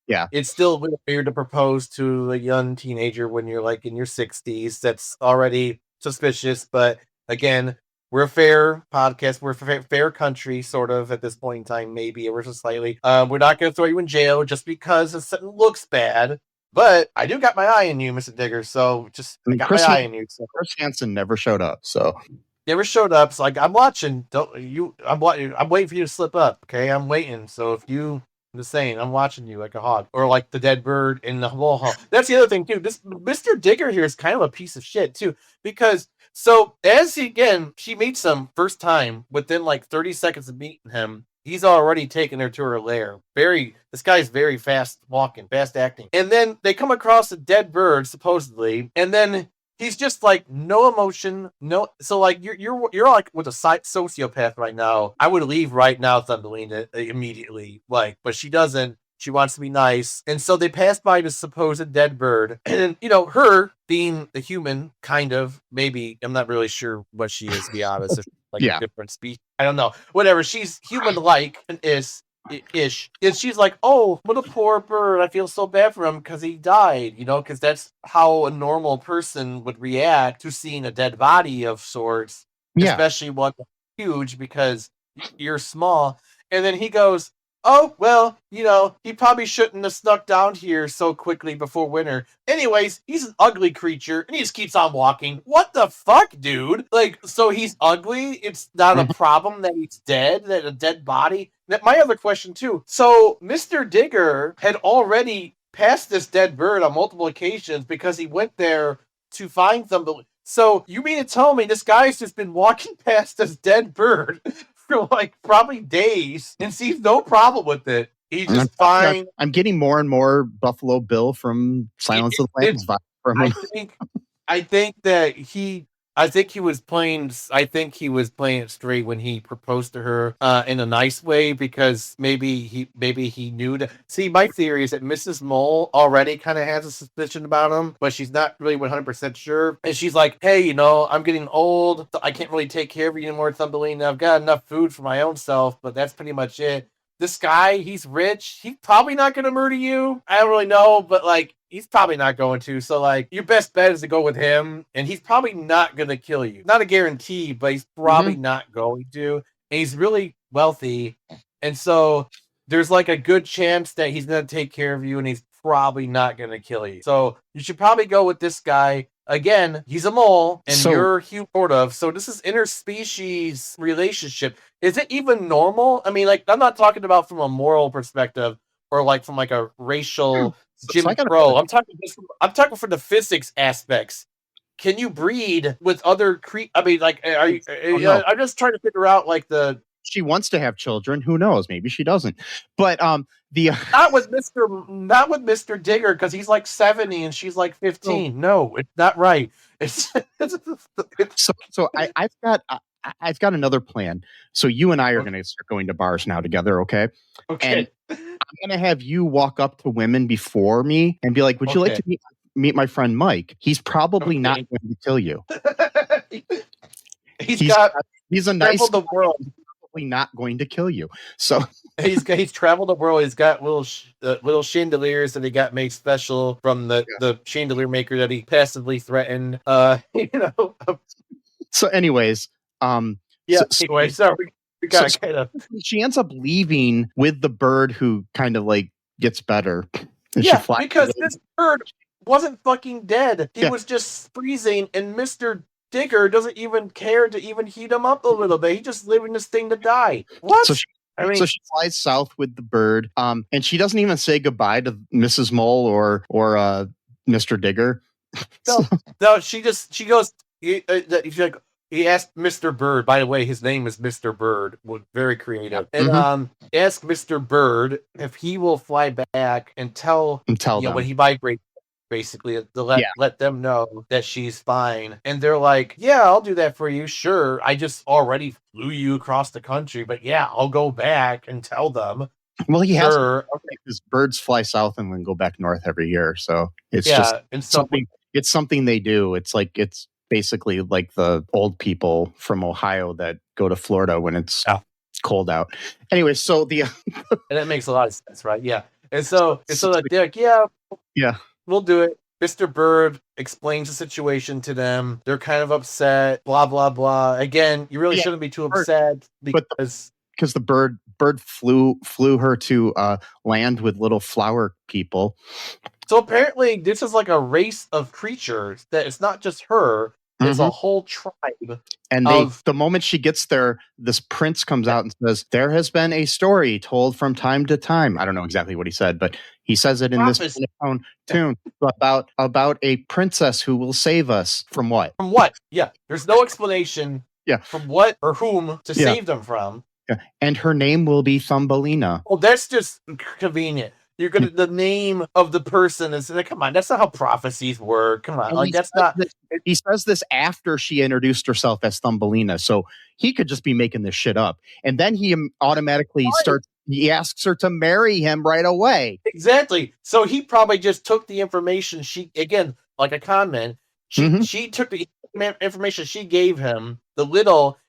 Yeah. It's still weird to propose to a young teenager when you're like in your 60s. That's already suspicious. But again, we're a fair podcast. We're a fair country, sort of, at this point in time, maybe ever so slightly. We're not going to throw you in jail just because something looks bad. But I do got my eye on you, Mr. Digger. So just I mean, got my eye on you. So Chris Hansen never showed up, so never showed up. So like I'm watching. Don't you? I'm waiting for you to slip up. Okay, I'm waiting. So if you, I'm just saying, I'm watching you like a hog, or like the dead bird in the hall. That's the other thing too. This Mr. Digger here is kind of a piece of shit too, because so as she meets him first time within like 30 seconds of meeting him. He's already taken her to her lair. This guy's very fast walking, fast acting. And then they come across a dead bird, supposedly, and then he's just like no emotion, no. So like you're like with a sociopath right now. I would leave right now, Thumbelina, immediately. Like, but she doesn't. She wants to be nice, and so they pass by this supposed dead bird, and her being the human, kind of maybe I'm not really sure what she is. To be honest, if like a different species, I don't know. Whatever, she's human-like and ish. And she's like, oh, what a poor bird. I feel so bad for him because he died, because that's how a normal person would react to seeing a dead body of sorts, especially one huge because you're small. And then he goes, oh, well, he probably shouldn't have snuck down here so quickly before winter. Anyways, he's an ugly creature, and he just keeps on walking. What the fuck, dude? Like, so he's ugly? It's not a problem that he's dead, that a dead body? My other question, too. So, Mr. Digger had already passed this dead bird on multiple occasions because he went there to find Thumbelina. So, you mean to tell me this guy's just been walking past this dead bird for like probably days and sees no problem with it? He's just fine. I'm getting more and more Buffalo Bill from Silence of the Lambs from him. I think he was playing it straight when he proposed to her in a nice way, because maybe he knew that. See, my theory is that Mrs. Mole already kind of has a suspicion about him, but she's not really 100% sure. And she's like, hey, I'm getting old. I can't really take care of you anymore, Thumbelina. I've got enough food for my own self, but that's pretty much it. This guy, he's rich. He's probably not going to murder you. I don't really know, but like, he's probably not going to. So like, your best bet is to go with him, and he's probably not going to kill you. Not a guarantee, but he's probably not going to. And he's really wealthy. And so there's like a good chance that he's going to take care of you, and he's probably not going to kill you. So you should probably go with this guy. Again, he's a mole, and you're sort of. So this is interspecies relationship. Is it even normal? I mean, like, I'm not talking about from a moral perspective or like from like a racial Jim Crow. I'm talking from the physics aspects. Can you breed with other I mean, like, are you? No. I'm just trying to figure out like the. She wants to have children. Who knows? Maybe she doesn't. But not with Mr. Digger, because he's like 70 and she's like 15. No, it's not right. So I've got another plan. So you and I are going to start going to bars now together, okay? Okay. And I'm going to have you walk up to women before me and be like, "Would you like to meet my friend Mike? He's probably not going to kill you. He's a nice the world." Not going to kill you. So he's traveled the world. He's got little chandeliers that he got made special from the chandelier maker that he passively threatened. So anyways, sorry. She ends up leaving with the bird, who kind of like gets better. And she flies because this bird wasn't fucking dead. He was just freezing, and Mr. Digger doesn't even care to even heat him up a little bit. He's just leaving this thing to die. What? So she flies south with the bird, and she doesn't even say goodbye to Mrs. Mole or Mr. Digger. No, she goes. He asked Mr. Bird. By the way, his name is Mr. Bird. Very creative. And ask Mr. Bird if he will fly back and tell them when he vibrates. Basically, to let them know that she's fine. And they're like, yeah, I'll do that for you. Sure. I just already flew you across the country, but yeah, I'll go back and tell them. Well, he has because birds fly south and then go back north every year. So it's it's something they do. It's basically like the old people from Ohio that go to Florida when it's cold out. Anyway, so and that makes a lot of sense, right? Yeah. And so they're like, yeah. We'll do it. Mr. Bird explains the situation to them. They're kind of upset, blah, blah, blah. Again, you really shouldn't be too upset because because the bird flew her to land with little flower people. So apparently this is like a race of creatures that it's not just her, it's a whole tribe. And the moment she gets there, this prince comes out and says, "There has been a story told from time to time." I don't know exactly what he said, but he says it in this tune about a princess who will save us from what? From what? Yeah. There's no explanation. Yeah. From what or whom to save them from. Yeah. And her name will be Thumbelina. Well, that's just convenient. You're gonna the name of the person is like, come on, that's not how prophecies work. Come on, And like that's not. He says this after she introduced herself as Thumbelina, so he could just be making this shit up. And then he automatically starts. He asks her to marry him right away. Exactly. So he probably just took the information like a con man. She took the information she gave him,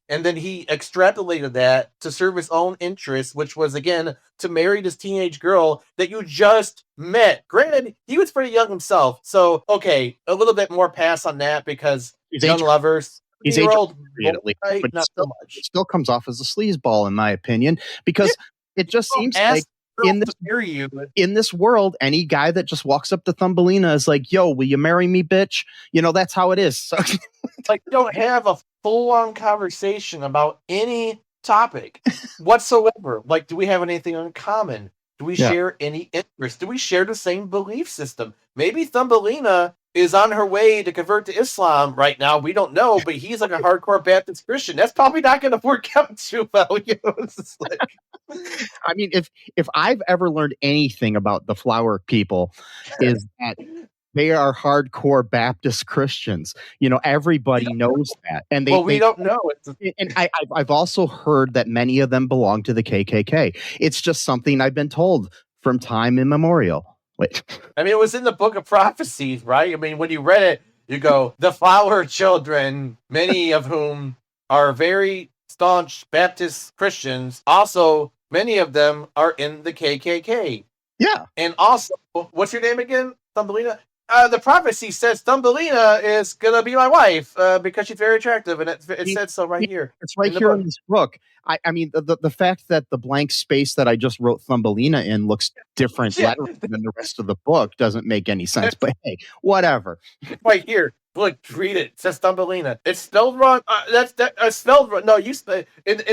and then he extrapolated that to serve his own interests, which was, again, to marry this teenage girl that you just met. Granted, he was pretty young himself. So, okay, a little bit more pass on that because young lovers. He's age-old, but not so much. It still comes off as a sleazeball, in my opinion, because it just seems like in this world, any guy that just walks up to Thumbelina is like, "Yo, will you marry me, bitch?" That's how it is. So, like, don't have a full-on conversation about any topic whatsoever. Like, do we have anything in common? Do we share any interests? Do we share the same belief system? Maybe Thumbelina is on her way to convert to Islam right now. We don't know, but he's like a hardcore Baptist Christian. That's probably not going to work out too well. It's like... I mean, if I've ever learned anything about the flower people, is that they are hardcore Baptist Christians. Everybody knows that, and we don't know. And I've also heard that many of them belong to the KKK. It's just something I've been told from time immemorial. Wait. I mean, it was in the Book of Prophecies, right? I mean, when you read it, you go, the flower children, many of whom are very staunch Baptist Christians. Also, many of them are in the KKK. Yeah. And also, what's your name again? Thumbelina? The prophecy says Thumbelina is going to be my wife because she's very attractive. And it said so right here. It's right here in this book. I mean, the fact that the blank space that I just wrote Thumbelina in looks different lettering than the rest of the book doesn't make any sense. But hey, whatever. Right here. Look, read it. It says Thumbelina. It's spelled wrong. That's spelled wrong. No, in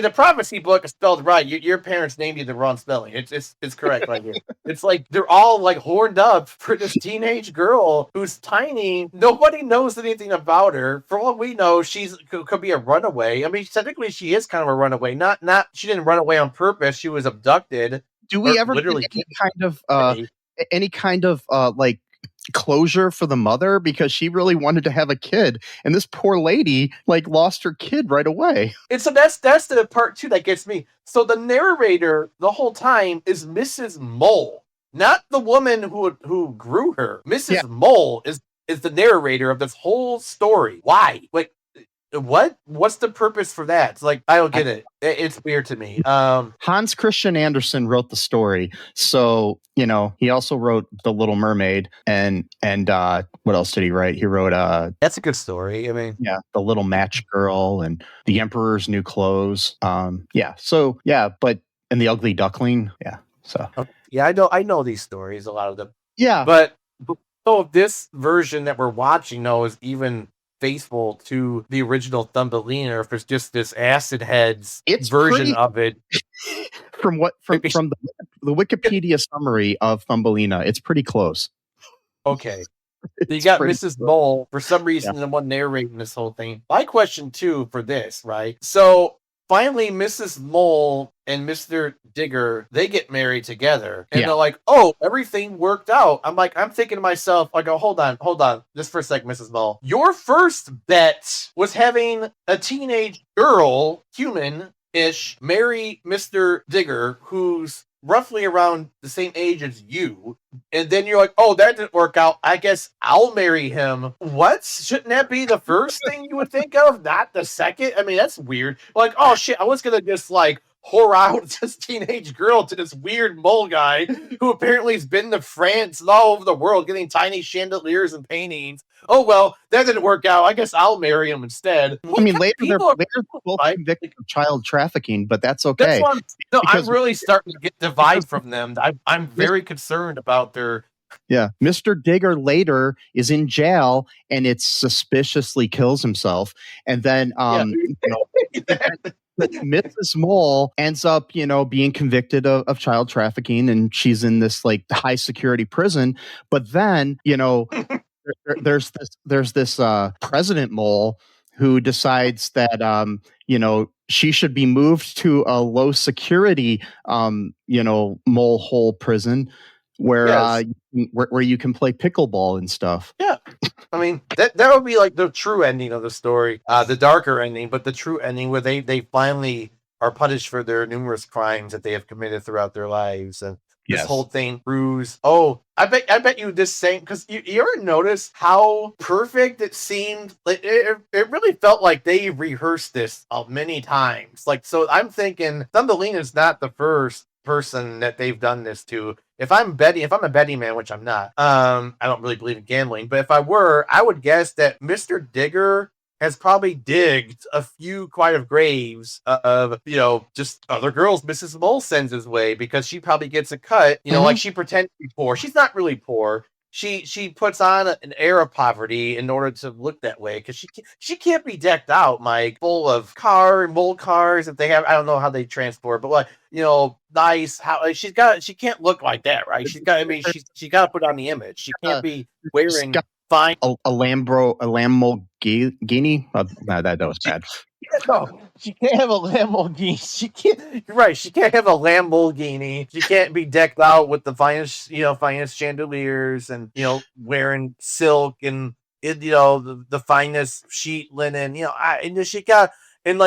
the prophecy book, it's spelled right. Your parents named you the wrong spelling. It's correct right here. It's like they're all like horned up for this teenage girl who's tiny. Nobody knows anything about her. For all we know, could be a runaway. I mean, technically, she is kind of a runaway. Not she didn't run away on purpose. She was abducted. Do we ever get any kind of like closure for the mother, because she really wanted to have a kid, and this poor lady like lost her kid right away? And so that's the part too that gets me. So the narrator the whole time is Mrs. Mole, not the woman who grew her. Mrs. Mole is the narrator of this whole story. Why? Like, what's the purpose for that? It's like, I don't get it. It's weird to me. Hans Christian Andersen wrote the story, so he also wrote The Little Mermaid, and what else did he write? He wrote that's a good story. I mean, The Little Match Girl and The Emperor's New Clothes. But and The Ugly Duckling. I know these stories, a lot of them. Yeah, but so this version that we're watching now is even faithful to the original Thumbelina, or if it's just this acid heads version of it. From the Wikipedia summary of Thumbelina, it's pretty close. Okay. You got Mrs. Mole, for some reason, the one narrating this whole thing. My question, too, for this, right? So, finally, Mrs. Mole and Mr. Digger, they get married together. And they're like, oh, everything worked out. I'm thinking to myself, I go, hold on, just for a sec, Mrs. Mole. Your first bet was having a teenage girl, human-ish, marry Mr. Digger, who's roughly around the same age as you, and then you're like, oh, that didn't work out, I guess I'll marry him. What? Shouldn't that be the first thing you would think of, not the second? I mean, that's weird. Like, oh shit, I was gonna just like whore out this teenage girl to this weird mole guy who apparently has been to France and all over the world getting tiny chandeliers and paintings. Oh, well, that didn't work out. I guess I'll marry him instead. I mean, later they're both convicted of child trafficking, but that's okay. I'm really starting to get the vibe from them. I'm very concerned about their... Yeah. Mr. Digger later is in jail and it suspiciously kills himself. And then, Mrs. Mole ends up, being convicted of child trafficking, and she's in this like high security prison. But then, there's this President Mole who decides that, she should be moved to a low security, mole hole prison where you can play pickleball and stuff. Yeah. I mean, that would be like the true ending of the story, the darker ending, but the true ending where they finally are punished for their numerous crimes that they have committed throughout their lives. And this whole thing proves, I bet you this same, because you ever notice how perfect it seemed? Like it really felt like they rehearsed this many times. Like, so I'm thinking Thumbelina is not the first person that they've done this to. If I'm a betting man, which I'm not, I don't really believe in gambling, but if I were, I would guess that Mr. Digger has probably digged a few quite of graves of, just other girls Mrs. Mole sends his way, because she probably gets a cut, like she pretends to be poor. She's not really poor. She puts on an air of poverty in order to look that way, because she can't be decked out, Mike, full of mole cars if they have. I don't know how they transport, but like nice. How she can't look like that, right? She got to put on the image. She can't be wearing fine a Lamborghini. No, that was bad. No, she can't have a Lamborghini. She can't. You're right. She can't have a Lamborghini. She can't be decked out with the finest chandeliers and wearing silk and the finest sheet linen. And she got. And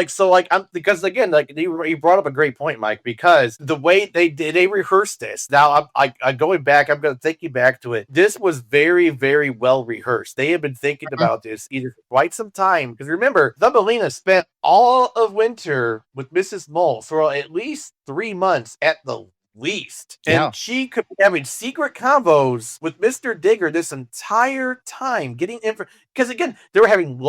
because again, like you brought up a great point, Mike, because the way they rehearsed this. Now I'm going back. I'm going to take you back to it. This was very, very well rehearsed. They had been thinking about this either for quite some time. Because remember, Thumbelina spent all of winter with Mrs. Mole for at least 3 months at the least. And she could be having secret convos with Mr. Digger this entire time, getting info. Because again, they were having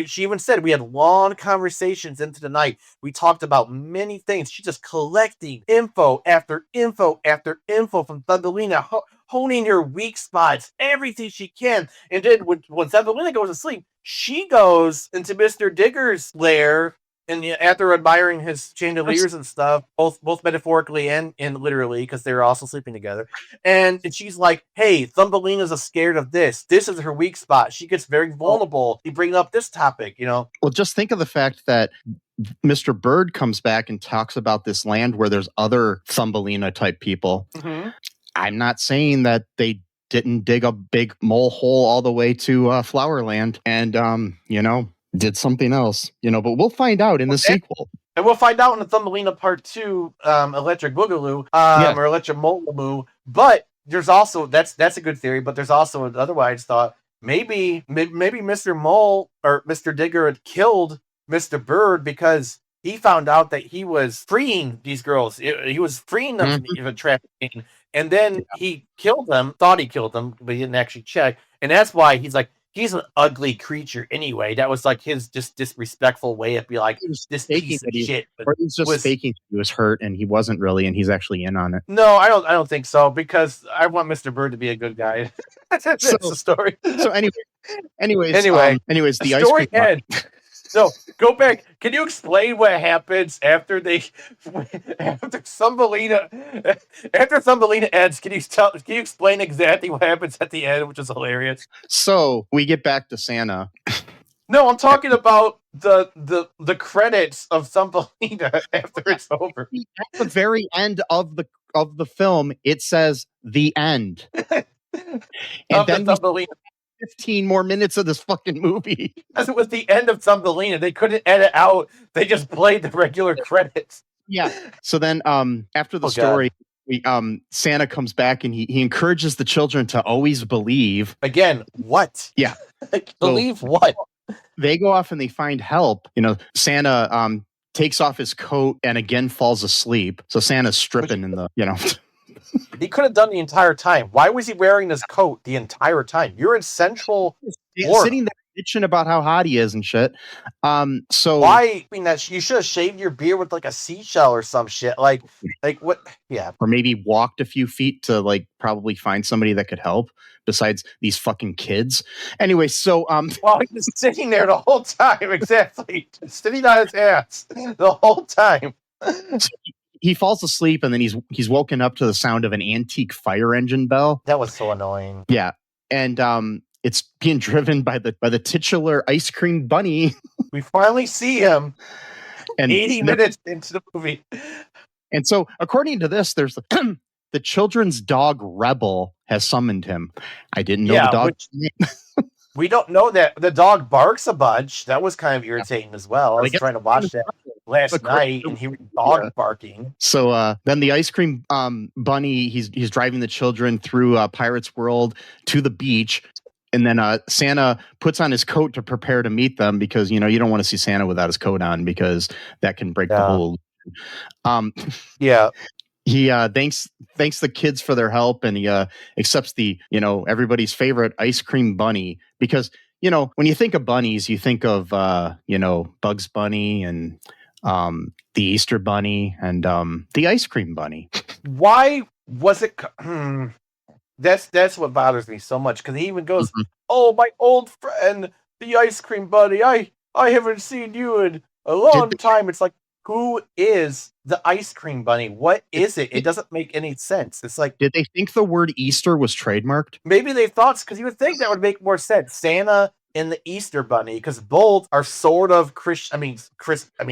she even said we had long conversations into the night. We talked about many things. She's just collecting info after info after info from Thumbelina, honing her weak spots, everything she can. And then when Thumbelina goes to sleep, she goes into Mr. Digger's lair. And after admiring his chandeliers and stuff, both metaphorically and literally, because they're also sleeping together, and she's like, "Hey, Thumbelina's scared of this. This is her weak spot. She gets very vulnerable. You bring up this topic, Well, just think of the fact that Mr. Bird comes back and talks about this land where there's other Thumbelina type people. Mm-hmm. I'm not saying that they didn't dig a big mole hole all the way to Flowerland, and did something else, but we'll find out in the sequel. And we'll find out in the Thumbelina Part 2, Electric Boogaloo, or Electric Mole. But there's also, that's a good theory, but there's also an otherwise thought, maybe Mr. Mole or Mr. Digger had killed Mr. Bird because he found out that he was freeing these girls. He was freeing them from trafficking. And then he killed them, thought he killed them, but he didn't actually check. And that's why he's like, he's an ugly creature anyway. That was like his just disrespectful way of being like, this piece of shit. Or he's just faking he was hurt and he wasn't really, and he's actually in on it. No, I don't think so, because I want Mr. Bird to be a good guy. That's the story. So anyways, the ice cream end. So go back. Can you explain what happens after Thumbelina ends? Can you explain exactly what happens at the end, which is hilarious? So we get back to Santa. No, I'm talking about the credits of Thumbelina after it's over. At the very end of the film, it says the end. And then Thumbelina. 15 more minutes of this fucking movie. Because it was the end of Thumbelina. They couldn't edit out. They just played the regular credits. Yeah. So then after the story, Santa comes back and he encourages the children to always believe. Again, what? Yeah. Believe what? They go off and they find help. Santa takes off his coat and again falls asleep. So Santa's stripping in the, He could have done the entire time. Why was he wearing this coat the entire time? You're in Central Florida. Sitting there bitching about how hot he is and shit. So why? I mean, that you should have shaved your beard with like a seashell or some shit. Like what? Yeah. Or maybe walked a few feet to like probably find somebody that could help besides these fucking kids. Anyway, so Well, he was sitting there the whole time, exactly, sitting on his ass the whole time. He falls asleep and then he's woken up to the sound of an antique fire engine bell. That was so annoying. Yeah, and it's being driven by the titular ice cream bunny. We finally see him, and 80 minutes into the movie. And so, according to this, there's the children's dog Rebel has summoned him. I didn't know the dog. We don't know that the dog barks a bunch. That was kind of irritating as well. I was trying to watch that last night, and he was dog barking. So then the ice cream bunny, he's driving the children through Pirate's World to the beach. And then Santa puts on his coat to prepare to meet them because, you don't want to see Santa without his coat on because that can break the whole illusion. Yeah. He thanks the kids for their help, and he accepts the, everybody's favorite ice cream bunny because, when you think of bunnies, you think of, Bugs Bunny and the Easter Bunny and the ice cream bunny. Why was it... That's what bothers me so much because he even goes, "Oh, my old friend, the ice cream bunny. I haven't seen you in a long time." It's like, who is the ice cream bunny? What is it? It doesn't make any sense. It's like, did they think the word Easter was trademarked? Maybe they thought, because you would think that would make more sense. Santa and the Easter bunny, because both are sort of Christian.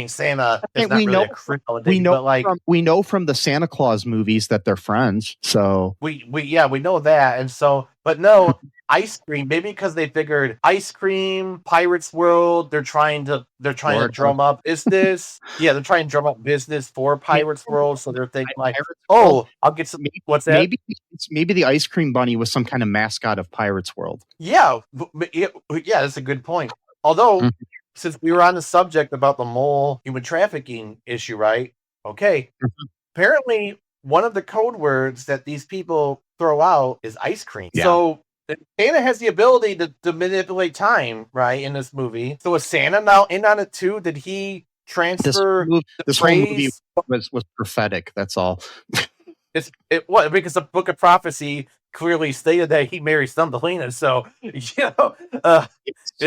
Santa is not really a Christian holiday, but like we know from the Santa Claus movies that they're friends. So we know that, and so, but no. Ice cream, maybe because they figured ice cream, Pirates World, they're trying to drum up business. Yeah, they're trying to drum up business for Pirates World, so they're thinking like, I'll get some. What's that? Maybe the ice cream bunny was some kind of mascot of Pirates World. Yeah, that's a good point. Although, since we were on the subject about the mole human trafficking issue, right? Okay, apparently one of the code words that these people throw out is ice cream. Yeah. So Santa has the ability to manipulate time, right, in this movie. So is Santa now in on it too? Did he transfer this whole movie was prophetic, that's all. Because the Book of Prophecy clearly stated that he marries Thumbelina, so so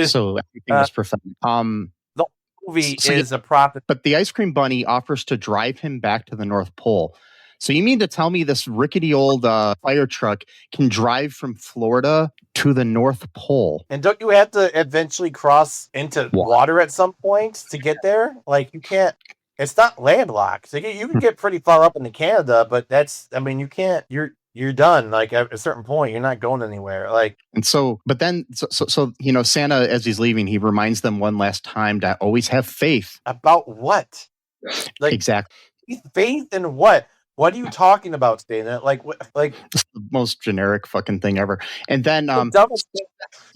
everything was prophetic. The movie is a prophet. But the ice cream bunny offers to drive him back to the North Pole. So you mean to tell me this rickety old fire truck can drive from Florida to the North Pole? And don't you have to eventually cross into water at some point to get there? Like, you can't... It's not landlocked. So you can get pretty far up into Canada, but you can't... You're done. Like, at a certain point, you're not going anywhere. Like, and so, but then, so Santa, as he's leaving, he reminds them one last time to always have faith. About what? Like, exactly. Faith in what? What are you talking about, Stan? Like it's the most generic fucking thing ever. And then, so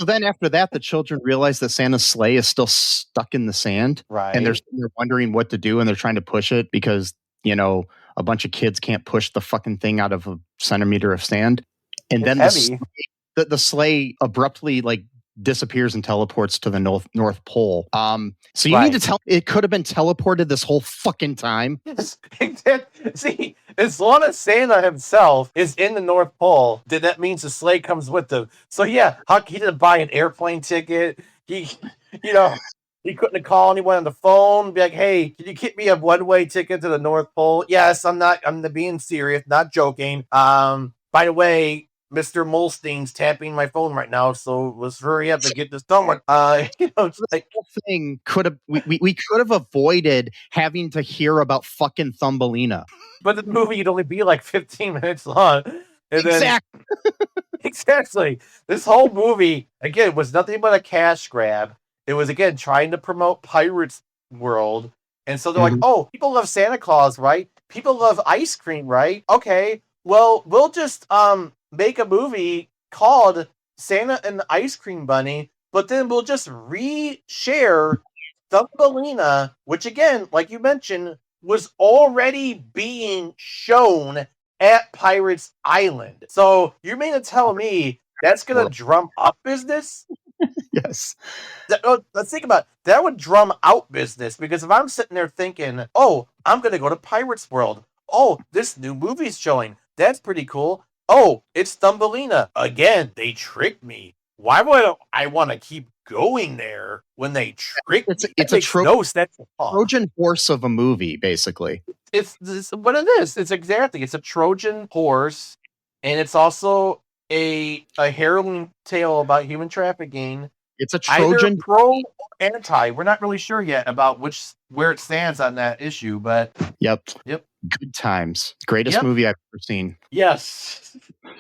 then after that, the children realize that Santa's sleigh is still stuck in the sand, right? And they're wondering what to do, and they're trying to push it because a bunch of kids can't push the fucking thing out of a centimeter of sand. And then the sleigh abruptly disappears and teleports to the North Pole. So you need to tell it could have been teleported this whole fucking time. Yes. See, as long as Santa himself is in the North Pole, then that means the sleigh comes with them. So yeah, he didn't buy an airplane ticket. He couldn't call anyone on the phone, be like, "Hey, can you get me a one-way ticket to the North Pole?" Yes, I'm being serious, not joking. By the way, Mr. Molstein's tapping my phone right now, so let's hurry up and get this done with. Thing could have we could have avoided having to hear about fucking Thumbelina. But the movie would only be like 15 minutes long. Exactly. This whole movie, again, was nothing but a cash grab. It was, again, trying to promote Pirates World. And so they're like, oh, people love Santa Claus, right? People love ice cream, right? Okay, well, we'll just make a movie called Santa and the Ice Cream Bunny, but then we'll just reshare Thumbelina, which again, like you mentioned, was already being shown at Pirates Island. So you mean to tell me that's going to drum up business? Yes. Let's think about it. That would drum out business, because if I'm sitting there thinking, oh, I'm going to go to Pirates World. Oh, this new movie's showing. That's pretty cool. Oh, it's Thumbelina. Again, they tricked me. Why would I want to keep going there when they tricked me? It's That makes no sense at all. Trojan horse of a movie, basically. It's what it is. It's a Trojan horse, and it's also a harrowing tale about human trafficking. It's a Trojan either pro or anti. We're not really sure yet about where it stands on that issue, but Yep. Good times. Greatest movie I've ever seen. Yes.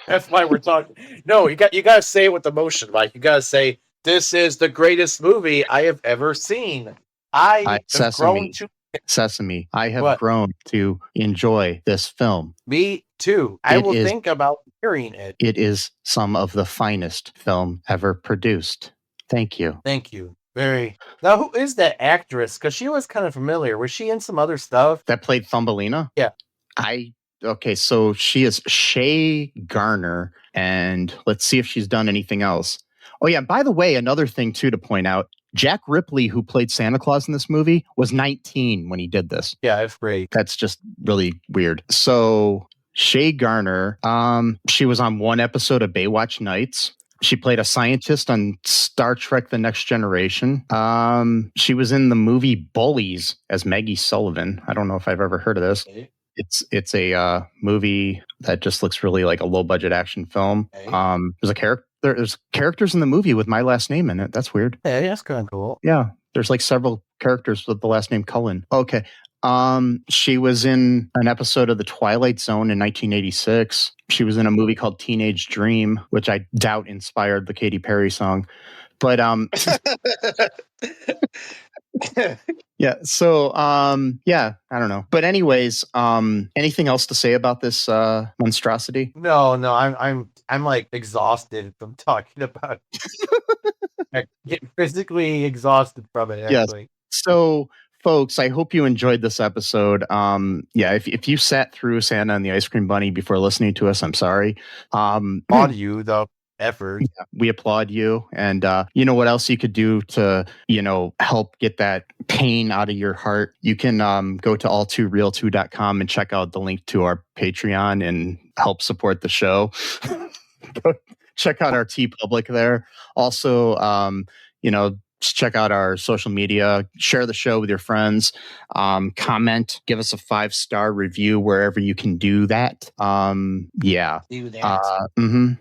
That's why we're talking. No, you got to say it with emotion, Mike. You got to say, this is the greatest movie I have ever seen. I have grown to Sesame. I have grown to enjoy this film. Me too. I will think about hearing it. It is some of the finest film ever produced. Thank you. Thank you. Very. Now, who is that actress? Because she was kind of familiar. Was she in some other stuff? That played Thumbelina? Yeah. Okay, so she is Shay Garner, and let's see if she's done anything else. Oh yeah, by the way, another thing too to point out, Jack Ripley, who played Santa Claus in this movie, was 19 when he did this. Yeah, that's great. That's just really weird. So Shay Garner, she was on one episode of Baywatch Nights. She played a scientist on Star Trek The Next Generation. She was in the movie Bullies as Maggie Sullivan. I don't know if I've ever heard of this. Okay. It's a movie that just looks really like a low budget action film. Okay. There's characters in the movie with my last name in it. That's weird. Hey, that's kind of cool. Yeah, there's like several characters with the last name Cullen. Okay. She was in an episode of The Twilight Zone in 1986. She was in a movie called Teenage Dream, which I doubt inspired the Katy Perry song. But yeah, so yeah, I don't know. But anyways, anything else to say about this monstrosity? No, I'm like exhausted from talking about it. I get physically exhausted from it, actually. Yes. So folks, I hope you enjoyed this episode. If you sat through Santa and the Ice Cream Bunny before listening to us, I'm sorry. On you, the effort. Yeah, we applaud you. And you know what else you could do to, help get that pain out of your heart? You can go to all2real2.com and check out the link to our Patreon and help support the show. Check out our TeePublic there. Also, check out our social media, share the show with your friends, comment, give us a 5-star review wherever you can do that. Do that.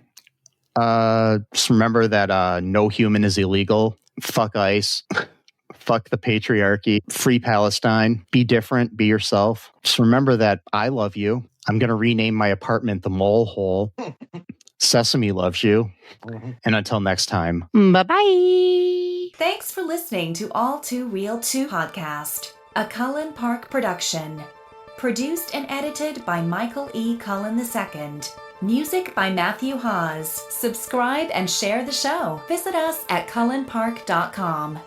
Just remember that no human is illegal. Fuck ICE. Fuck the patriarchy. Free Palestine. Be different. Be yourself. Just remember that I love you. I'm going to rename my apartment the Mole Hole. Sesame loves you. And until next time, bye-bye. Thanks for listening to All Too Real 2 podcast, a Cullen Park production. Produced and edited by Michael E. Cullen II. Music by Matthew Hawes. Subscribe and share the show. Visit us at cullenpark.com.